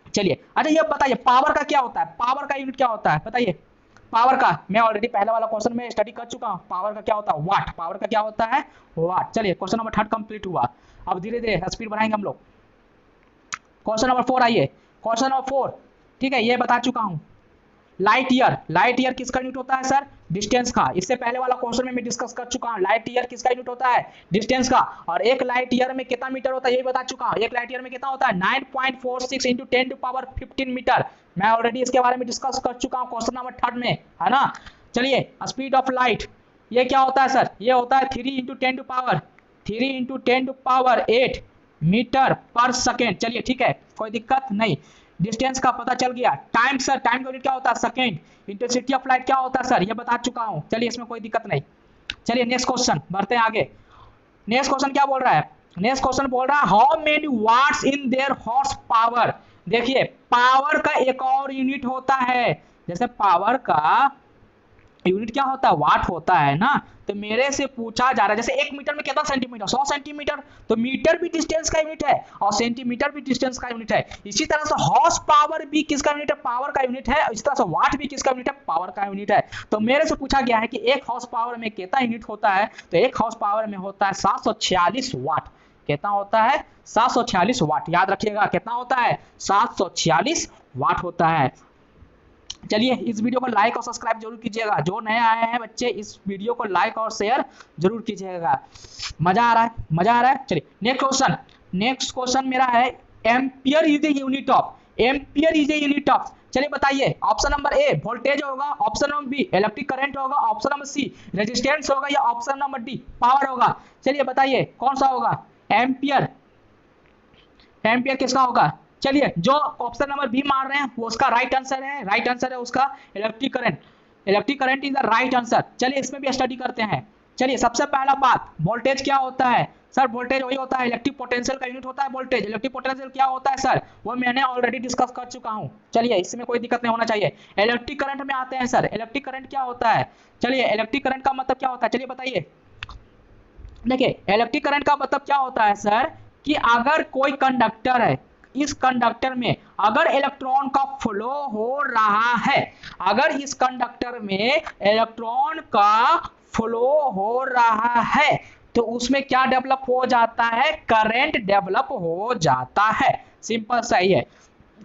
चलिए अच्छा ये बताइए पावर का क्या होता है, पावर का यूनिट क्या होता है बताइए। पावर का मैं ऑलरेडी पहले वाला क्वेश्चन में स्टडी कर चुका हूं। पावर का क्या होता है, वाट। पावर का क्या होता है, वाट। चलिए क्वेश्चन नंबर 3 कंप्लीट हुआ। अब धीरे धीरे स्पीड बढ़ाएंगे हम लोग। क्वेश्चन नंबर 4 आइए। क्वेश्चन नंबर 4, ठीक है, ये बता चुका हूं। लाइट ईयर, लाइट ईयर किसका यूनिट होता है सर, डिस्टेंस का। इससे पहले वाला क्वेश्चन में मैं डिस्कस कर चुका हूं। लाइट ईयर किसका यूनिट होता है, डिस्टेंस का। और एक लाइट ईयर में कितना मीटर होता है ये बता चुका हूं। एक लाइट ईयर में कितना होता है, 9.46 × 10⁻15 मीटर। मैं ऑलरेडी इसके बारे में डिस्कस कर चुका हूं क्वेश्चन नंबर 3 में, है ना। चलिए स्पीड ऑफ लाइट ये क्या होता है सर, ये होता है 3 × 10⁸ मीटर पर सेकेंड। चलिए ठीक है, कोई दिक्कत नहीं। डिस्टेंस का पता चल गया। टाइम सर, टाइम का यूनिट क्या होता है, सेकेंड। इंटेंसिटी ऑफ लाइट क्या होता है सर, ये बता चुका हूं। चलिए इसमें कोई दिक्कत नहीं। चलिए नेक्स्ट क्वेश्चन बढ़ते हैं आगे। नेक्स्ट क्वेश्चन क्या बोल रहा है, नेक्स्ट क्वेश्चन बोल रहा है how many watts in their horse power. देखिए पावर का एक और यूनिट होता है, जैसे पावर का यूनिट क्या होता है, वाट होता है ना। तो मेरे से पूछा जा रहा है जैसे 1 मीटर में कितना सेंटीमीटर, 100 सेंटीमीटर। तो मीटर भी डिस्टेंस का यूनिट है और सेंटीमीटर भी डिस्टेंस का यूनिट है। इसी तरह से हॉर्स पावर भी किसका यूनिट है, पावर का यूनिट है। इसी तरह से वाट भी किसका यूनिट है, पावर का यूनिट है। तो मेरे से पूछा गया है कि 1 हॉर्स पावर में कितना यूनिट होता है, तो 1 हॉर्स पावर में होता है 746 वाट। कितना होता है, 746 वाट। याद रखिएगा कितना होता है, 746 वाट होता है। चलिए इस वीडियो को लाइक और सब्सक्राइब जरूर कीजिएगा। जो नए आए हैं बच्चे इस वीडियो को लाइक और शेयर जरूर कीजिएगा। मजा आ रहा है, मजा आ रहा है। चलिए नेक्स्ट क्वेश्चन मेरा है ampere is a unit of, ampere is a unit of. चलिए बताइए, ऑप्शन नंबर ए वोल्टेज होगा, option number B electric current होगा, ऑप्शन नंबर सी रेजिस्टेंस होगा, या ऑप्शन नंबर डी पावर होगा। चलिए बताइए कौन सा होगा, एम्पियर। एम्पियर किसका होगा, चलिए जो ऑप्शन नंबर बी मार रहे हैं वो उसका राइट आंसर है। राइट आंसर है उसका electric current. Electric current is the right answer. चलिए इसमें भी स्टडी करते हैं। चलिए सबसे पहला बात, वोल्टेज क्या होता है सर, वोल्टेज वही होता है, इलेक्ट्रिक पोटेंशियल का यूनिट होता है वोल्टेज। इलेक्ट्रिक पोटेंशियल क्या होता है सर, वो मैंने ऑलरेडी डिस्कस कर चुका हूं। चलिए इसमें कोई दिक्कत नहीं होना चाहिए। इलेक्ट्रिक करंट में आते हैं सर, इलेक्ट्रिक करंट क्या होता है। चलिए इलेक्ट्रिक करंट का मतलब क्या होता है, चलिए बताइए। देखिए इलेक्ट्रिक करंट का मतलब क्या होता है सर, कि अगर कोई कंडक्टर है, इस कंडक्टर में अगर इलेक्ट्रॉन का फ्लो हो रहा है, अगर इस कंडक्टर में इलेक्ट्रॉन का फ्लो हो रहा है, तो उसमें क्या डेवलप हो जाता है, करंट डेवलप हो जाता है। सिंपल सही है,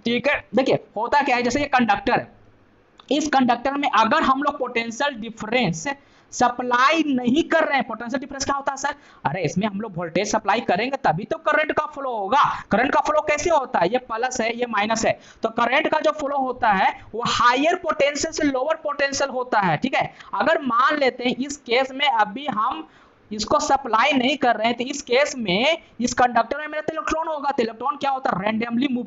ठीक है। देखिए होता क्या है, जैसे ये कंडक्टर, इस कंडक्टर में अगर हम लोग पोटेंशियल डिफरेंस सप्लाई नहीं कर रहे हैं, पोटेंशियल डिफरेंस क्या होता है सर, अरे इसमें हम लोग वोल्टेज सप्लाई करेंगे तभी तो करंट का फ्लो होगा। करंट का फ्लो कैसे होता है, ये प्लस है ये माइनस है, तो करंट का जो फ्लो होता है वो हायर पोटेंशियल से लोअर पोटेंशियल होता है, ठीक है। अगर मान लेते हैं इस केस में अभी हम इसको सप्लाई नहीं कर रहे हैं, तो इस केस में इस कंडक्टर में मेरा तो इलेक्ट्रॉन होगा, तो इलेक्ट्रॉन क्या होता है, रैंडमली मूव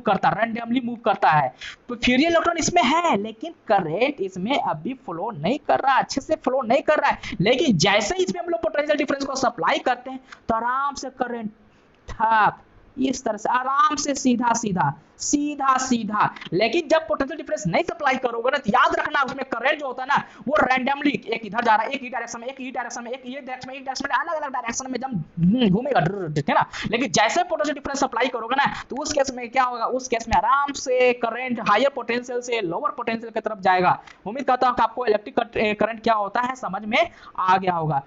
करता है। तो फिर ये इलेक्ट्रॉन इसमें है लेकिन करंट इसमें अभी फ्लो नहीं कर रहा है, अच्छे से फ्लो नहीं कर रहा है। लेकिन जैसे इसमें हम लोग पोटेंशियल डिफरेंस को सप्लाई करते हैं तो आराम से करंट इस तरह से आराम से सीधा सीधा सीधा सीधा। लेकिन जब पोटेंशियल डिफरेंस नहीं सप्लाई करोगे ना, तो याद रखना उसमें करंट जो होता है ना, वो रैंडमली एक इधर जा रहा है, एक ही डायरेक्शन में, एक ही डायरेक्शन में, एक ये डायरेक्शन में, एक डायरेक्शन में, अलग अलग डायरेक्शन में जब घूमेगा, ठीक है ना। लेकिन जैसे पोटेंशियल डिफरेंस सप्लाई करोगे ना, तो उस केस में क्या होगा, उस केस में आराम से करंट हायर पोटेंशियल से लोअर पोटेंशियल की तरफ जाएगा। उम्मीद करता हूं कि आपको इलेक्ट्रिक करंट क्या होता है समझ में आ गया होगा।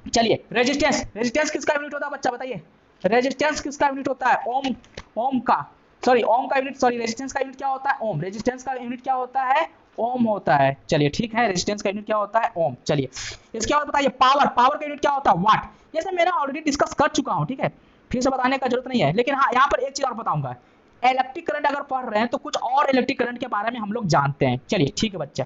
चलिए, रेजिस्टेंस, रेजिस्टेंस किसका यूनिट होता है बच्चा बताइए, रेजिस्टेंस किसका यूनिट होता है, ओम, ओम का, सॉरी ओम का यूनिट, सॉरी रेजिस्टेंस का यूनिट क्या होता है, ओम, रेजिस्टेंस का यूनिट क्या होता है, ओम होता है। चलिए ठीक है, रेजिस्टेंस का यूनिट क्या होता है, ओम। चलिए इसके बाद बताइए पावर, पावर का यूनिट क्या होता है, वाट। जैसे मैंने ऑलरेडी डिस्कस कर चुका हूं, ठीक है, फिर से बताने का जरूरत नहीं है, लेकिन हाँ यहाँ पर एक चीज और बताऊंगा, इलेक्ट्रिक करंट अगर पढ़ रहे हैं तो कुछ और इलेक्ट्रिक करंट के बारे में हम लोग जानते हैं। चलिए ठीक है बच्चा,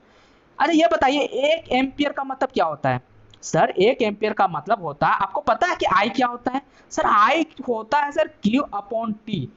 अरे ये बताइए एक एम्पियर का मतलब क्या होता है। सर एक एम्पियर का मतलब होता है, आपको पता है कि आई क्या होता है, सर आई होता है सर क्यू अपॉन टी।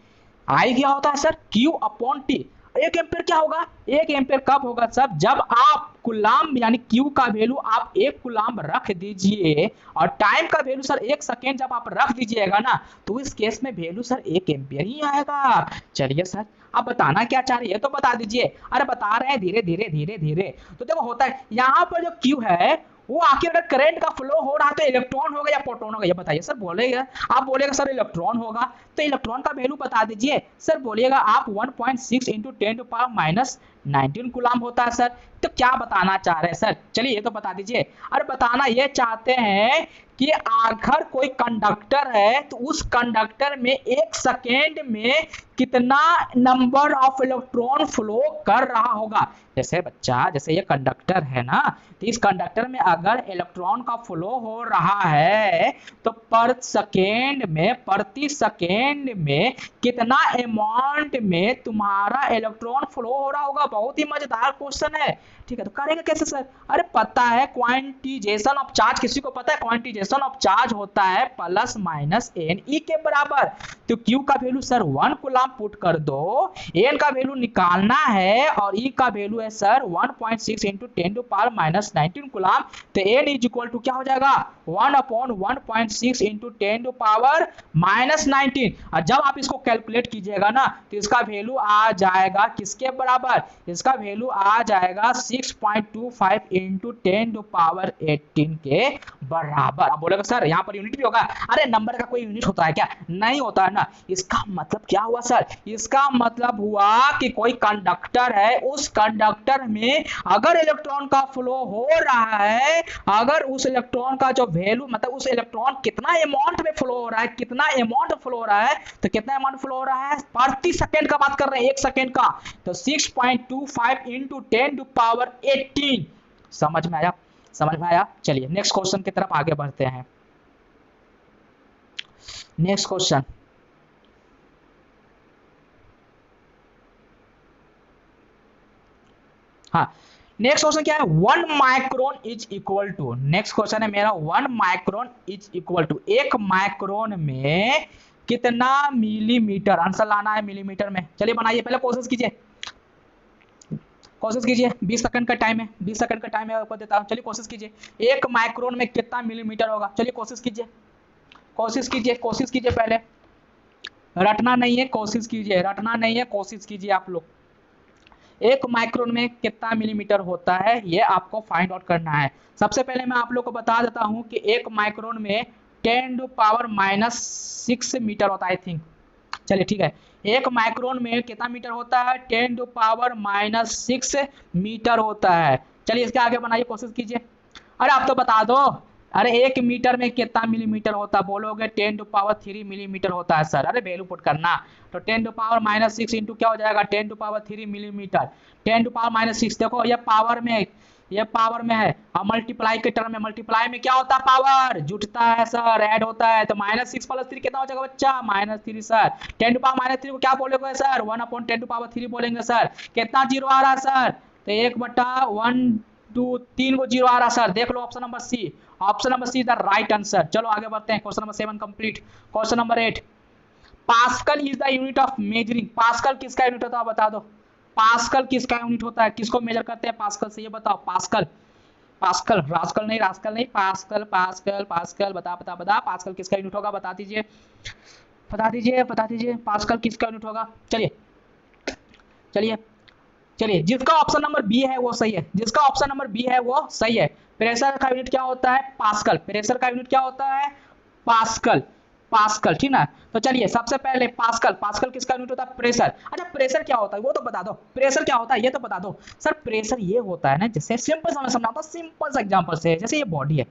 आई क्या होता है सर, क्यू अपॉन टी। एक एम्पियर क्या होगा, एक एम्पियर कब होगा सर, जब आप कुलाम यानी क्यू का वैल्यू आप एक कुलाम रख दीजिए, और टाइम का वैल्यू सर एक सेकेंड जब आप रख दीजिएगा ना, तो इस केस में वैल्यू सर एक एम्पियर ही आएगा। चलिए सर आप बताना क्या चाह रहे हैं तो बता दीजिए। अरे बता रहे हैं धीरे धीरे धीरे धीरे। तो देखो होता है यहाँ पर जो क्यू है वो आखिर अगर करंट का फ्लो हो रहा है तो इलेक्ट्रॉन होगा या प्रोटॉन होगा, ये बताइए सर। बोलेगा आप, बोलेगा सर इलेक्ट्रॉन होगा, तो इलेक्ट्रॉन का वैल्यू बता दीजिए। सर बोलिएगा आप 1.6 इंटू 10⁻⁻19 कूलम होता है सर। तो क्या बताना चाह रहे हैं सर, चलिए ये तो बता दीजिए। अरे बताना ये चाहते हैं कि अगर कोई कंडक्टर है तो उस कंडक्टर में एक सेकेंड में कितना नंबर ऑफ इलेक्ट्रॉन फ्लो कर रहा होगा। जैसे बच्चा, जैसे ये कंडक्टर है ना, तो इस कंडक्टर में अगर इलेक्ट्रॉन का फ्लो हो रहा है तो पर सेकेंड में, प्रति सेकेंड में कितना अमाउंट में तुम्हारा इलेक्ट्रॉन फ्लो हो रहा होगा। बहुत ही मजेदार क्वेश्चन है, ठीक है। तो करेंगे कैसे सर, अरे पता है क्वांटिजेशन ऑफ चार्ज, किसी को पता है क्वांटिजेशन ऑफ चार्ज होता है प्लस माइनस एन ई के बराबर। तो क्यू का वैल्यू सर 1 कूलम पुट कर दो, एन का वैल्यू निकालना है और ई का वैल्यू है सर 1.6 इंटू 10⁻⁻19 कूलम। तो एन इज इक्वल टू क्या हो जाएगा 1/1.6 इंटू 10⁻⁻19। और जब आप इसको कैलकुलेट कीजिएगा ना तो इसका वैल्यू आ जाएगा किसके बराबर, इसका वैल्यू आ जाएगा 6.25 इंटू 10⁻18 के बराबर। अब बोलेगा सर यहाँ पर यूनिट भी होगा, अरे नंबर का कोई यूनिट होता है क्या, नहीं होता है ना। इसका मतलब क्या हुआ सर, इसका मतलब हुआ कि कोई कंडक्टर है, उस कंडक्टर में अगर इलेक्ट्रॉन का फ्लो हो रहा है, अगर उस इलेक्ट्रॉन का जो वैल्यू मतलब उस इलेक्ट्रॉन कितना अमाउंट में फ्लो हो रहा है, कितना अमाउंट फ्लो हो रहा है, तो कितना अमाउंट फ्लो हो रहा है प्रति सेकंड का बात कर रहे हैं, एक सेकंड का। तो 6.25 इंटू 10⁻18। समझ में आया, समझ में आया। चलिए नेक्स्ट क्वेश्चन की तरफ आगे बढ़ते हैं। नेक्स्ट क्वेश्चन, हाँ नेक्स्ट क्वेश्चन क्या है, 1 micron is equal to, next question है मेरा 1 micron is equal to, 1 micron में कितना मिलीमीटर, आंसर लाना है मिलीमीटर में। चलिए बनाइए, पहले कोशिश कीजिए, कोशिश कीजिए, 20 सेकंड का टाइम है, 20 सेकंड का टाइम है आपको देता हूं। चलिए कोशिश कीजिए 1 माइक्रोन में कितना मिलीमीटर होगा। चलिए कोशिश कीजिए, कोशिश कीजिए, कोशिश कीजिए, पहले रटना नहीं है, कोशिश कीजिए, रटना नहीं है, कोशिश कीजिए आप लोग। 1 माइक्रोन में कितना मिलीमीटर होता है ये आपको फाइंड आउट करना है। सबसे पहले मैं आप लोग को बता देता हूं कि 1 माइक्रोन में 10⁻⁻6 मीटर होता है आई थिंक। चलिए ठीक है, 1 माइक्रोन में कितना मीटर होता है, 10⁻⁻6 मीटर होता है। चलिए इसके आगे बनाइए, कोशिश कीजिए। अरे आप तो बता दो, अरे 1 मीटर में कितना मिलीमीटर होता है, बोलोगे 10⁻3 मिलीमीटर होता है सर। अरे वैल्यू पुट करना, तो 10⁻⁻6 इंटू क्या हो जाएगा 10⁻3 मिलीमीटर। 10⁻6 देखो ये पावर में, ये पावर में है, और मल्टीप्लाई के टर्म में, मल्टीप्लाई में क्या होता है पावर जुटता है सर, ऐड होता है। तो -6 + 3 कितना हो जाएगा बच्चा, -3 सर। 10⁻3 को क्या बोलेंगे सर, 1/10⁻3 बोलेंगे सर। कितना जीरो आ रहा है सर, तो 1/1 2 3 को जीरो आ रहा सर। देख लो option number C, option number C the right answer. चलो आगे बढ़ते हैं, question number 7 complete. Question number 8, pascal is the unit of measuring. Pascal किसका यूनिट होता है बता दो, पास्कल किसका यूनिट होता है, किसको मेजर करते हैं पास्कल से, ये बताओ। पास्कल, पास्कल, रास्कल नहीं, रास्कल नहीं, पास्कल, पास्कल, पास्कल, बता बता बता, पास्कल किसका यूनिट होगा बता दीजिए। बता दीजिए पास्कल किसका यूनिट होगा। चलिए चलिए चलिए, जिसका ऑप्शन नंबर बी है वो सही है, जिसका ऑप्शन नंबर बी है वो सही है। प्रेशर का यूनिट क्या होता है, पास्कल। प्रेशर का यूनिट क्या होता है, पास्कल। पास्कल, ठीक ना। तो चलिए सबसे पहले पास्कल, पास्कल किसका यूनिट होता है, प्रेशर। अच्छा प्रेशर क्या होता है वो तो बता दो, प्रेशर क्या होता है ये तो बता दो। सर प्रेशर ये होता है ना, जैसे सिंपल सा मैं समझाता हूँ, सिंपल सा एग्जांपल से, जैसे ये बॉडी है,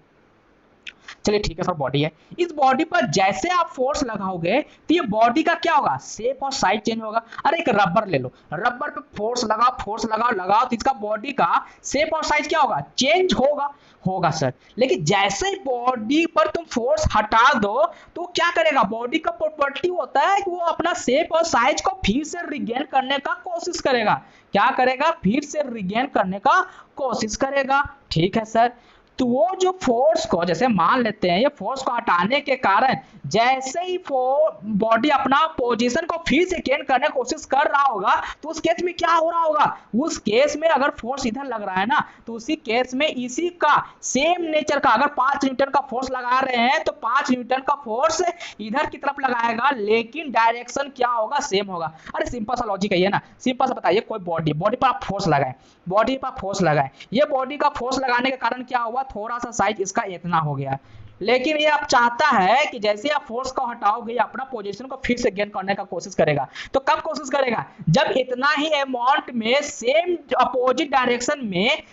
चलिए ठीक है सर बॉडी है, इस बॉडी पर जैसे आप फोर्स लगाओगे तो ये बॉडी का क्या होगा, शेप और साइज चेंज होगा। अरे एक रबर ले लो, रबर पे फोर्स लगाओ, फोर्स लगाओ लगाओ, तो इसका बॉडी का शेप और साइज क्या होगा, चेंज होगा। होगा सर, लेकिन जैसे ही बॉडी पर तुम फोर्स हटा दो तो क्या करेगा, बॉडी का प्रॉपर्टी होता है कि वो अपना शेप और साइज को फिर से रिगेन करने का कोशिश करेगा। क्या करेगा, फिर से रिगेन करने का कोशिश करेगा। ठीक है सर, तो वो जो फोर्स को, जैसे मान लेते हैं ये फोर्स को हटाने के कारण जैसे ही बॉडी अपना पोजीशन को फिर से गेन करने की कोशिश कर रहा होगा, तो उस केस में क्या हो रहा होगा, उस केस में अगर फोर्स इधर लग रहा है ना, तो उसी केस में इसी का सेम नेचर का, अगर 5 न्यूटन का फोर्स लगा रहे हैं तो 5 न्यूटन का फोर्स इधर की तरफ लगाएगा, लेकिन डायरेक्शन क्या होगा, सेम होगा। अरे सिंपल सा लॉजिक है ये ना, सिंपल सा बताइए, कोई बॉडी पर आप फोर्स लगाए, बॉडी पर फोर्स लगाए, ये बॉडी का फोर्स लगाने के कारण क्या हुआ, थोड़ा सा साइज इसका इतना हो गया, लेकिन ये आप चाहता है कि जैसे आप फोर्स को हटाओगे अपना पोजीशन को फिर से गेन करने का कोशिश करेगा। तो कब कोशिश करेगा, जब इतना ही अमाउंट में सेम अपोजिट डायरेक्शन में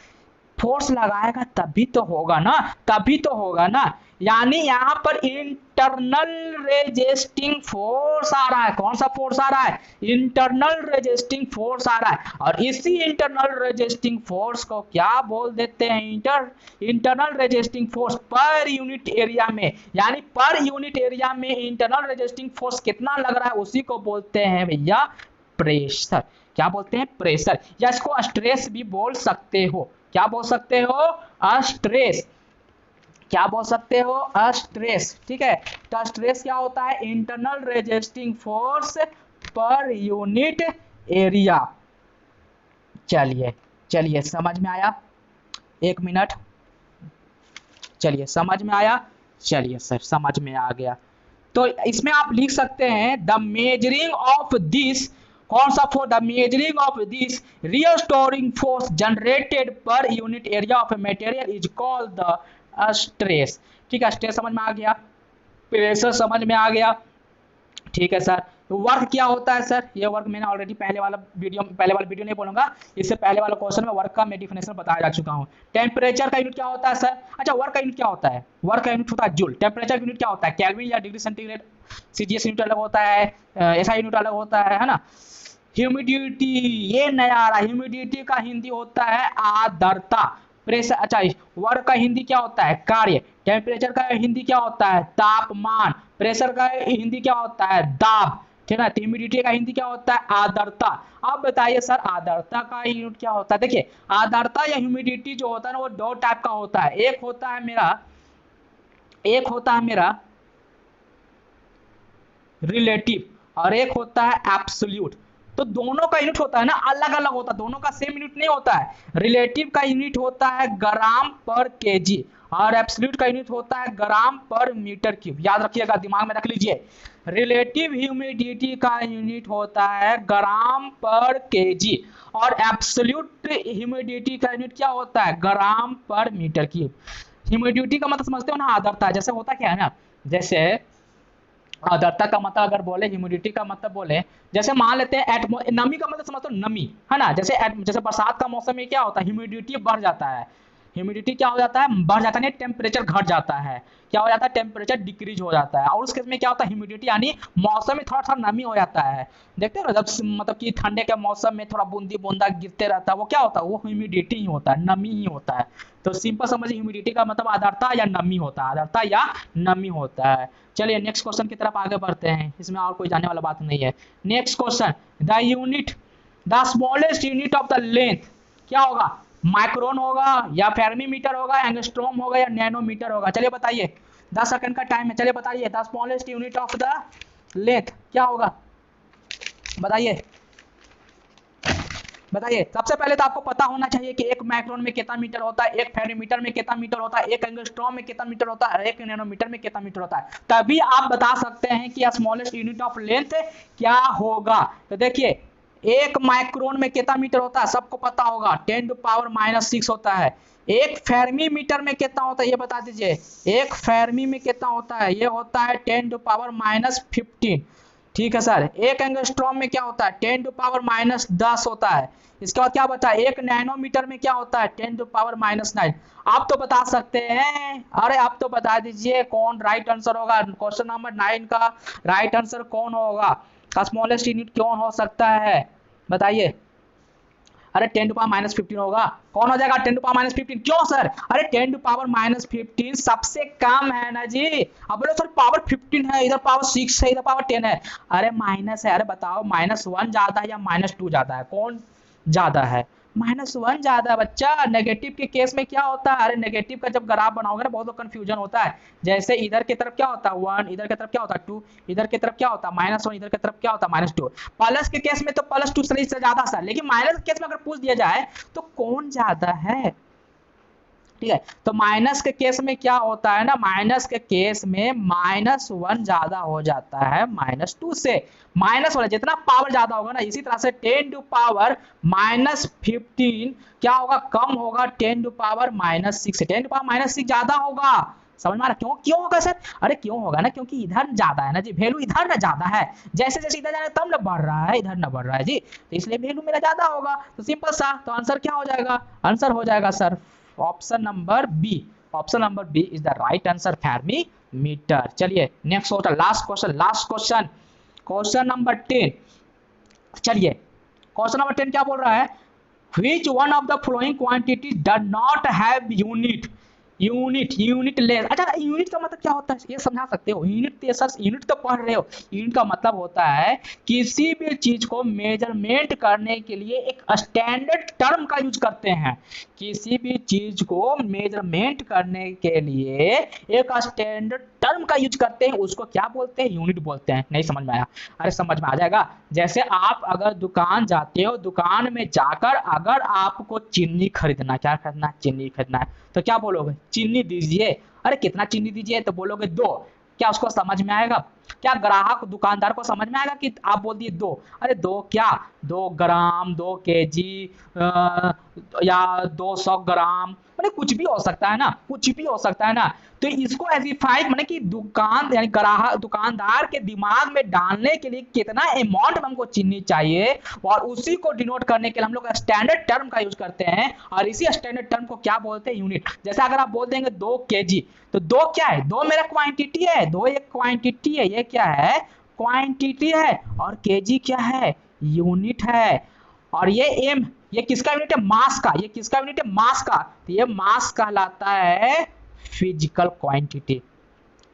फोर्स लगाएगा, तभी तो होगा ना, तभी तो होगा ना। यानी यहाँ पर इंटरनल रेजिस्टिंग फोर्स आ रहा है। कौन सा फोर्स आ रहा है, इंटरनल रेजिस्टिंग फोर्स आ रहा है। और इसी इंटरनल रेजिस्टिंग फोर्स को क्या बोल देते हैं, internal resisting force per unit area में, यानी पर यूनिट एरिया में इंटरनल रेजिस्टिंग फोर्स कितना लग रहा है उसी को बोलते हैं भैया प्रेशर। क्या बोलते हैं, प्रेशर, या इसको स्ट्रेस भी बोल सकते हो। क्या बोल सकते हो, स्ट्रेस। क्या बोल सकते हो, स्ट्रेस। ठीक है, तो स्ट्रेस क्या होता है, internal resisting force per unit area. चलिए चलिए समझ में आया, एक मिनट, चलिए समझ में आया, चलिए सर समझ में आ गया। तो इसमें आप लिख सकते हैं द मेजरिंग ऑफ दिस, कौन सा force, the measuring of this restoring force generated per unit area of a material is called the stress. ठीक है, स्ट्रेस समझ में आ गया, प्रेशर समझ में आ गया। ठीक है सर, तो वर्क क्या होता है सर, ये वर्क मैंने ऑलरेडी पहले वाला वीडियो नहीं बोलूंगा, इससे पहले वाला क्वेश्चन में वर्क का मैं डिफिनेशन बताया जा चुका हूँ। टेम्परेचर का यूनिट क्या होता है सर, अच्छा वर्क का यूनिट क्या होता है, वर्क का यूनिट होता है जूल। टेम्परेचर यूनिट क्या होता है, केल्विन या डिग्री सेंटीग्रेड। सीजीएस यूनिट अलग होता है, एसआई यूनिट अलग होता है ना। ह्यूमिडिटी, ये नया आ रहा है, ह्यूमिडिटी का हिंदी होता है आर्द्रता। प्रेशर, अच्छा वर्क का हिंदी क्या होता है, कार्य। टेम्परेचर का हिंदी क्या होता है, तापमान। प्रेशर का हिंदी क्या होता है, दाब। ठीक है, ह्यूमिडिटी का हिंदी क्या होता है, आर्द्रता। अब बताइए सर आर्द्रता का यूनिट क्या होता है। देखिए आर्द्रता या ह्यूमिडिटी जो होता है ना, वो दो टाइप का होता है, एक होता है मेरा रिलेटिव और एक होता है एब्सोल्यूट। तो दोनों का यूनिट होता है ना अलग अलग होता है, दोनों का सेम यूनिट नहीं होता है। रिलेटिव का यूनिट होता है ग्राम पर केजी और एब्सोल्यूट का यूनिट होता है ग्राम पर मीटर क्यूब। याद रखिएगा, दिमाग में रख लीजिए, रिलेटिव ह्यूमिडिटी का यूनिट होता है ग्राम पर केजी और एब्सोल्यूट ह्यूमिडिटी का यूनिट क्या होता है, ग्राम पर मीटर क्यूब। ह्यूमिडिटी का मतलब समझते हो ना, आर्द्रता। जैसे होता क्या है ना, जैसे आर्द्रता का मतलब अगर बोले, ह्यूमिडिटी का मतलब बोले, जैसे मान लेते हैं नमी का मतलब समझते हो, नमी है ना। जैसे बरसात का मौसम में क्या होता है, ह्यूमिडिटी बढ़ जाता है, ह्यूमिडिटी क्या हो जाता है, बढ़ जाता है, टेम्परेचर घट जाता है। क्या हो जाता है, टेम्परेचर डिक्रीज हो जाता है। और उस केस में क्या होता है, ह्यूमिडिटी यानी मौसम में थोड़ा थोड़ा नमी हो जाता है। देखते हो ना, जब मतलब कि ठंडे के मौसम में थोड़ा बूंदी बूंदा गिरते रहता है, वो क्या होता है, वो ह्यूमिडिटी ही होता है, नमी ही होता है। तो सिंपल समझिए, ह्यूमिडिटी का मतलब आर्द्रता या नमी होता है, आर्द्रता या नमी होता है। चलिए नेक्स्ट क्वेश्चन की तरफ आगे बढ़ते हैं, इसमें और कोई जाने वाला बात नहीं है। Next question, the smallest unit of the length क्या होगा, माइक्रोन होगा या फेर्मीमीटर होगा, एंगस्ट्रॉम होगा या नैनोमीटर होगा। चलिए बताइए, 10 सेकंड का टाइम है, चलिए बताइए, the smallest unit of the length क्या होगा, बताइए बताइए। सबसे पहले तो आपको पता होना चाहिए कि एक माइक्रोन में कितना मीटर होता है, एक फेरोमीटर में कितना मीटर होता है, एक एंगस्ट्रॉम में कितना मीटर होता है, एक नैनोमीटर में कितना मीटर होता है, तभी आप बता सकते हैं कि स्मॉलेस्ट यूनिट ऑफ लेंथ क्या होगा। तो देखिए, एक माइक्रोन में कितना मीटर होता है सबको पता होगा, 10⁻⁻6 होता है। एक फेर्मी मीटर में कितना होता है ये बता दीजिए, एक फेर्मी में कितना होता है, ये होता है 10⁻⁻15। ठीक है सर। एक एंगस्ट्रॉम में क्या होता है, 10⁻⁻10 होता है। इसके बाद क्या बता, एक नैनोमीटर में क्या होता है, 10⁻⁹। आप तो बता सकते हैं, अरे आप तो बता दीजिए कौन राइट आंसर होगा। क्वेश्चन नंबर 9 का राइट आंसर कौन होगा, स्मॉलेस्ट यूनिट कौन हो सकता है, बताइए। अरे 10⁻⁻15 होगा। कौन हो जाएगा 10⁻⁻15? क्यों सर? अरे 10⁻⁻15 सबसे कम है ना जी। अब बोलो सर पावर 15 है, इधर पावर 6 है, इधर पावर 10 है। अरे माइनस है। अरे बताओ -1 ज्यादा है या -2 ज्यादा है, कौन ज्यादा है? -1 ज्यादा है बच्चा। नेगेटिव के केस में क्या होता है, अरे नेगेटिव का जब ग्राफ बनाओगे ना बहुत कंफ्यूजन होता है। जैसे इधर की तरफ क्या होता है 1, इधर की तरफ क्या होता है 2, इधर की तरफ क्या होता है -1, इधर की तरफ क्या होता है -2। प्लस के केस में तो +2 से ज्यादा सर, लेकिन माइनस के केस में अगर पूछ दिया जाए तो कौन ज्यादा है, ठीक है। तो माइनस के केस में क्या होता है ना, माइनस के केस में -1 ज्यादा हो जाता है -2 से। माइनस वाला जितना पावर ज्यादा होगा ना, इसी तरह से 10⁻⁻15 क्या होगा, कम होगा 10⁻⁻6 से। 10⁻⁻6 ज्यादा होगा, समझ में आ रहा? क्यों क्यों होगा सर? अरे क्यों होगा ना, क्योंकि इधर ज्यादा है ना जी, वैल्यू इधर ना ज्यादा है। जैसे जैसे इधर जा रहा है तब ना बढ़ रहा है, इधर ना बढ़ रहा है जी, तो इसलिए वैल्यू मेरा ज्यादा होगा। तो सिंपल सा, तो आंसर क्या हो जाएगा, आंसर हो जाएगा sir option number B. Option number B is the right answer, fermi metre. चलिए नेक्स्ट होता है last question, last question, question number 10। चलिए क्वेश्चन नंबर 10 क्या बोल रहा है, which one of the following quantities does not have unit, unit less. अच्छा यूनिट का मतलब क्या होता है ये समझा सकते हो? यूनिट तो सर, यूनिट तो पढ़ रहे हो। यूनिट का मतलब होता है किसी भी चीज को मेजरमेंट करने के लिए एक स्टैंडर्ड टर्म का यूज करते हैं। किसी भी चीज को मेजरमेंट करने के लिए एक स्टैंडर्ड टर्म का यूज करते हैं, उसको क्या बोलते हैं, यूनिट बोलते हैं। नहीं समझ में आया? अरे समझ में आ जाएगा। जैसे आप अगर दुकान जाते हो, दुकान में जाकर अगर आपको चीनी खरीदना, क्या खरीदना, चीनी खरीदना है, तो क्या बोलोगे, चीनी दीजिए। अरे कितना चीनी दीजिए, तो बोलोगे 2। क्या उसको समझ में आएगा? क्या ग्राहक दुकानदार को समझ में आएगा कि आप बोल दिए 2? अरे 2 क्या, 2 ग्राम, 2 केजी या 200 ग्राम, मैंने कुछ भी हो सकता है ना, कुछ भी हो सकता है ना। तो इसको एजिफाइड माने कि दुकान यानी ग्राहक दुकानदार के दिमाग में डालने के लिए कितना अमाउंट हमको चीनी चाहिए, और उसी को डिनोट करने के लिए हम लोग स्टैंडर्ड टर्म का यूज करते हैं, और इसी स्टैंडर्ड टर्म को क्या बोलते हैं, यूनिट। जैसे अगर आप बोल देंगे 2 केजी, तो 2 क्या है, 2 मेरा क्वांटिटी है, 2 एक क्वांटिटी है, ये क्या है, क्वांटिटी है, और केजी क्या है, यूनिट है। और ये एम, ये किसका यूनिट है, मास का। ये किसका यूनिट है, मास का। तो ये मास कहलाता है फिजिकल क्वांटिटी।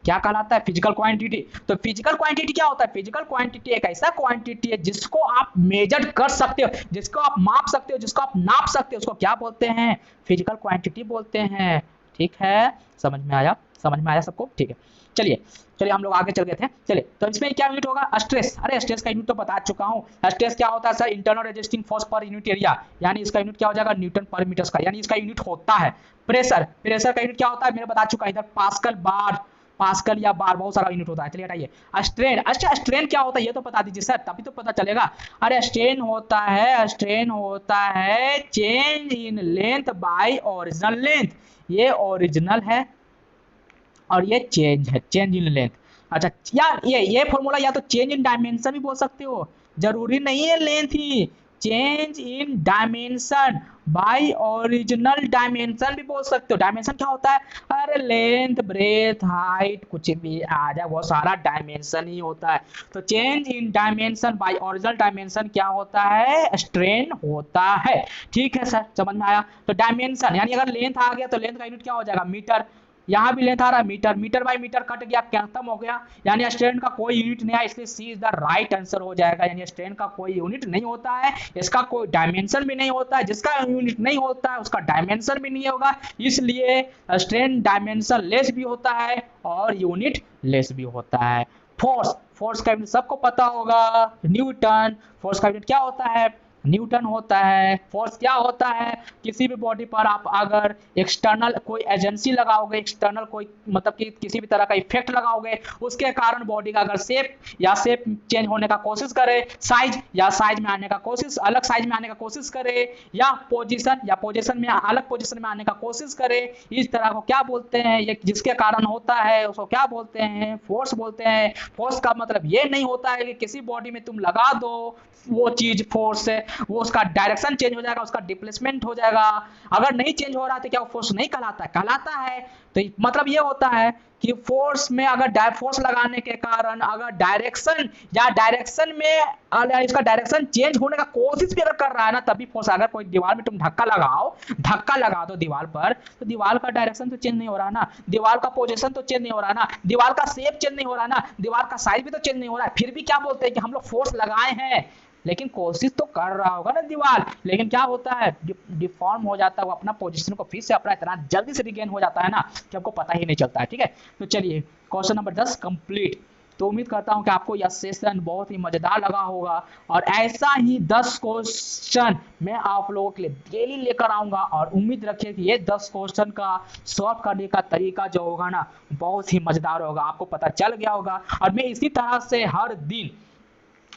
क्या कहलाता है, फिजिकल क्वांटिटी। तो फिजिकल क्वांटिटी क्या होता है, फिजिकल क्वांटिटी एक ऐसा क्वांटिटी है जिसको आप मेजर कर सकते हो, जिसको आप माप सकते हो, जिसको आप नाप सकते हो, उसको क्या बोलते हैं, फिजिकल क्वांटिटी बोलते हैं। ठीक है, समझ में आया, समझ में आया सबको? ठीक है, चलिए चलिए हम लोग आगे चल गए थे। चलिए तो इसमें क्या यूनिट होगा, स्ट्रेस। अरे स्ट्रेस का यूनिट तो बता चुका हूँ। स्ट्रेस क्या होता है sir, internal resisting force per unit area, यानी इसका यूनिट क्या हो जाएगा, न्यूटन पर मीटर स्क्वायर, यानी इसका यूनिट होता है। प्रेशर, प्रेशर का यूनिट क्या होता है, मैंने बता चुका, इधर पास्कल, बार, पास्कल या बार, बहुत सारा यूनिट होता है। चलिए हटाइए। स्ट्रेन, अच्छा स्ट्रेन क्या होता है ये तो बता दीजिए सर, तभी तो पता चलेगा। अरे स्ट्रेन होता है, स्ट्रेन होता है change in length bye original length. ये ओरिजिनल है और ये चेंज है, चेंज इन लेंथ। अच्छा यार ये फॉर्मूला या तो चेंज इन डायमेंशन भी बोल सकते हो, जरूरी नहीं है लेंथ ही, change in dimension by original dimension भी बोल सकते हो। डायमेंशन क्या होता है, अरे लेंथ, ब्रेथ, हाइट, कुछ भी आ जाए, वो सारा डायमेंशन ही होता है। तो change in dimension by original dimension क्या होता है, स्ट्रेन होता है। ठीक है सर, समझ में आया। तो डायमेंशन यानी अगर लेंथ आ गया तो लेंथ का यूनिट क्या हो जाएगा, मीटर। यहाँ भी लेंथ आ रहा है मीटर, मीटर बाय मीटर कट गया, खत्म हो गया, यानी स्ट्रेन का कोई यूनिट नहीं है, इसलिए सी इज द राइट आंसर हो जाएगा। यानी स्ट्रेन का कोई यूनिट नहीं होता है, इसका कोई डायमेंशन भी नहीं होता है, जिसका यूनिट नहीं होता है उसका डायमेंशन भी नहीं होगा, इसलिए स्ट्रेन डायमेंशन लेस भी होता है और यूनिट लेस भी होता है। फोर्स, फोर्स का यूनिट सबको पता होगा, न्यूटन। फोर्स का यूनिट क्या होता है, न्यूटन होता है। फोर्स क्या होता है, किसी भी बॉडी पर आप अगर एक्सटर्नल कोई एजेंसी लगाओगे, एक्सटर्नल कोई मतलब कि किसी भी तरह का इफेक्ट लगाओगे, उसके कारण बॉडी का अगर शेप चेंज होने का कोशिश करे, साइज में आने का कोशिश, अलग साइज में आने का कोशिश करे, या पोजीशन में अलग पोजीशन में आने का कोशिश करे, इस तरह को क्या बोलते हैं, ये जिसके कारण होता है उसको क्या बोलते हैं, फोर्स बोलते हैं। फोर्स का मतलब ये नहीं होता है कि किसी बॉडी में तुम लगा दो वो चीज फोर्स है, वो उसका डायरेक्शन चेंज हो जाएगा, उसका डिप्लेसमेंट हो जाएगा। अगर नहीं चेंज हो रहा तो क्या वो फोर्स नहीं कहलाता है, कहलाता है। तो मतलब ये होता है कि फोर्स में अगर फोर्स लगाने के कारण अगर डायरेक्शन में अगर इसका डायरेक्शन चेंज होने का कोशिश भी अगर कर रहा है ना, तभी फोर्स। अगर कोई दीवार में तुम धक्का लगा दो दीवार पर, तो दीवार का डायरेक्शन तो चेंज नहीं हो रहा ना, दीवार का पोजीशन तो चेंज नहीं हो रहा ना, दीवार का शेप चेंज नहीं हो रहा ना, दीवार का साइज भी तो चेंज नहीं हो रहा है, फिर भी क्या बोलते हैं कि हम लोग फोर्स लगाए हैं। लेकिन कोशिश तो कर रहा होगा ना दीवार, लेकिन क्या होता है, डिफॉर्म हो जाता है, वो अपना पोजीशन को फिर से अपना इतना जल्दी से रिगेन हो जाता है ना कि आपको पता ही नहीं चलता है। ठीक है, तो चलिए क्वेश्चन नंबर 10 कंप्लीट। तो उम्मीद करता हूं कि आपको यह सेशन बहुत ही मजेदार लगा होगा, और ऐसा ही 10 क्वेश्चन मैं आप लोगों के लिए डेली लेकर आऊंगा, और उम्मीद रखिए कि ये 10 क्वेश्चन का सॉल्व करने का तरीका जो होगा ना, बहुत ही मजेदार होगा, आपको पता चल गया होगा। और मैं इसी तरह से हर दिन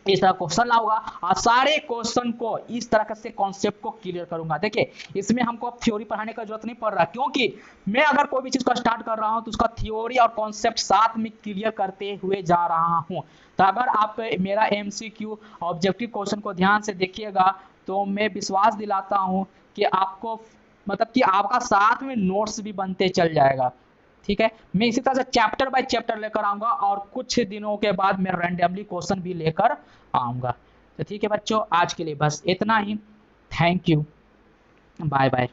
इस तरह क्वेश्चन लाऊंगा, और सारे क्वेश्चन को इस तरह से कॉन्सेप्ट को क्लियर करूंगा। देखिए, इसमें हमको अब थ्योरी पढ़ाने का जरूरत नहीं पड़ रहा, क्योंकि मैं अगर कोई भी चीज को स्टार्ट कर रहा हूं तो उसका थ्योरी और कॉन्सेप्ट साथ में क्लियर करते हुए जा रहा हूं। तो अगर आप मेरा एमसीक्यू ऑब्जेक्टिव क्वेश्चन को ध्यान से देखिएगा, तो मैं विश्वास दिलाता हूं कि आपको मतलब कि आपका साथ में नोट्स भी बनते चल जाएगा। ठीक है, मैं इसी तरह से चैप्टर बाय चैप्टर लेकर आऊंगा, और कुछ दिनों के बाद मैं रैंडमली क्वेश्चन भी लेकर आऊंगा। तो ठीक है बच्चों, आज के लिए बस इतना ही। Thank you, bye bye.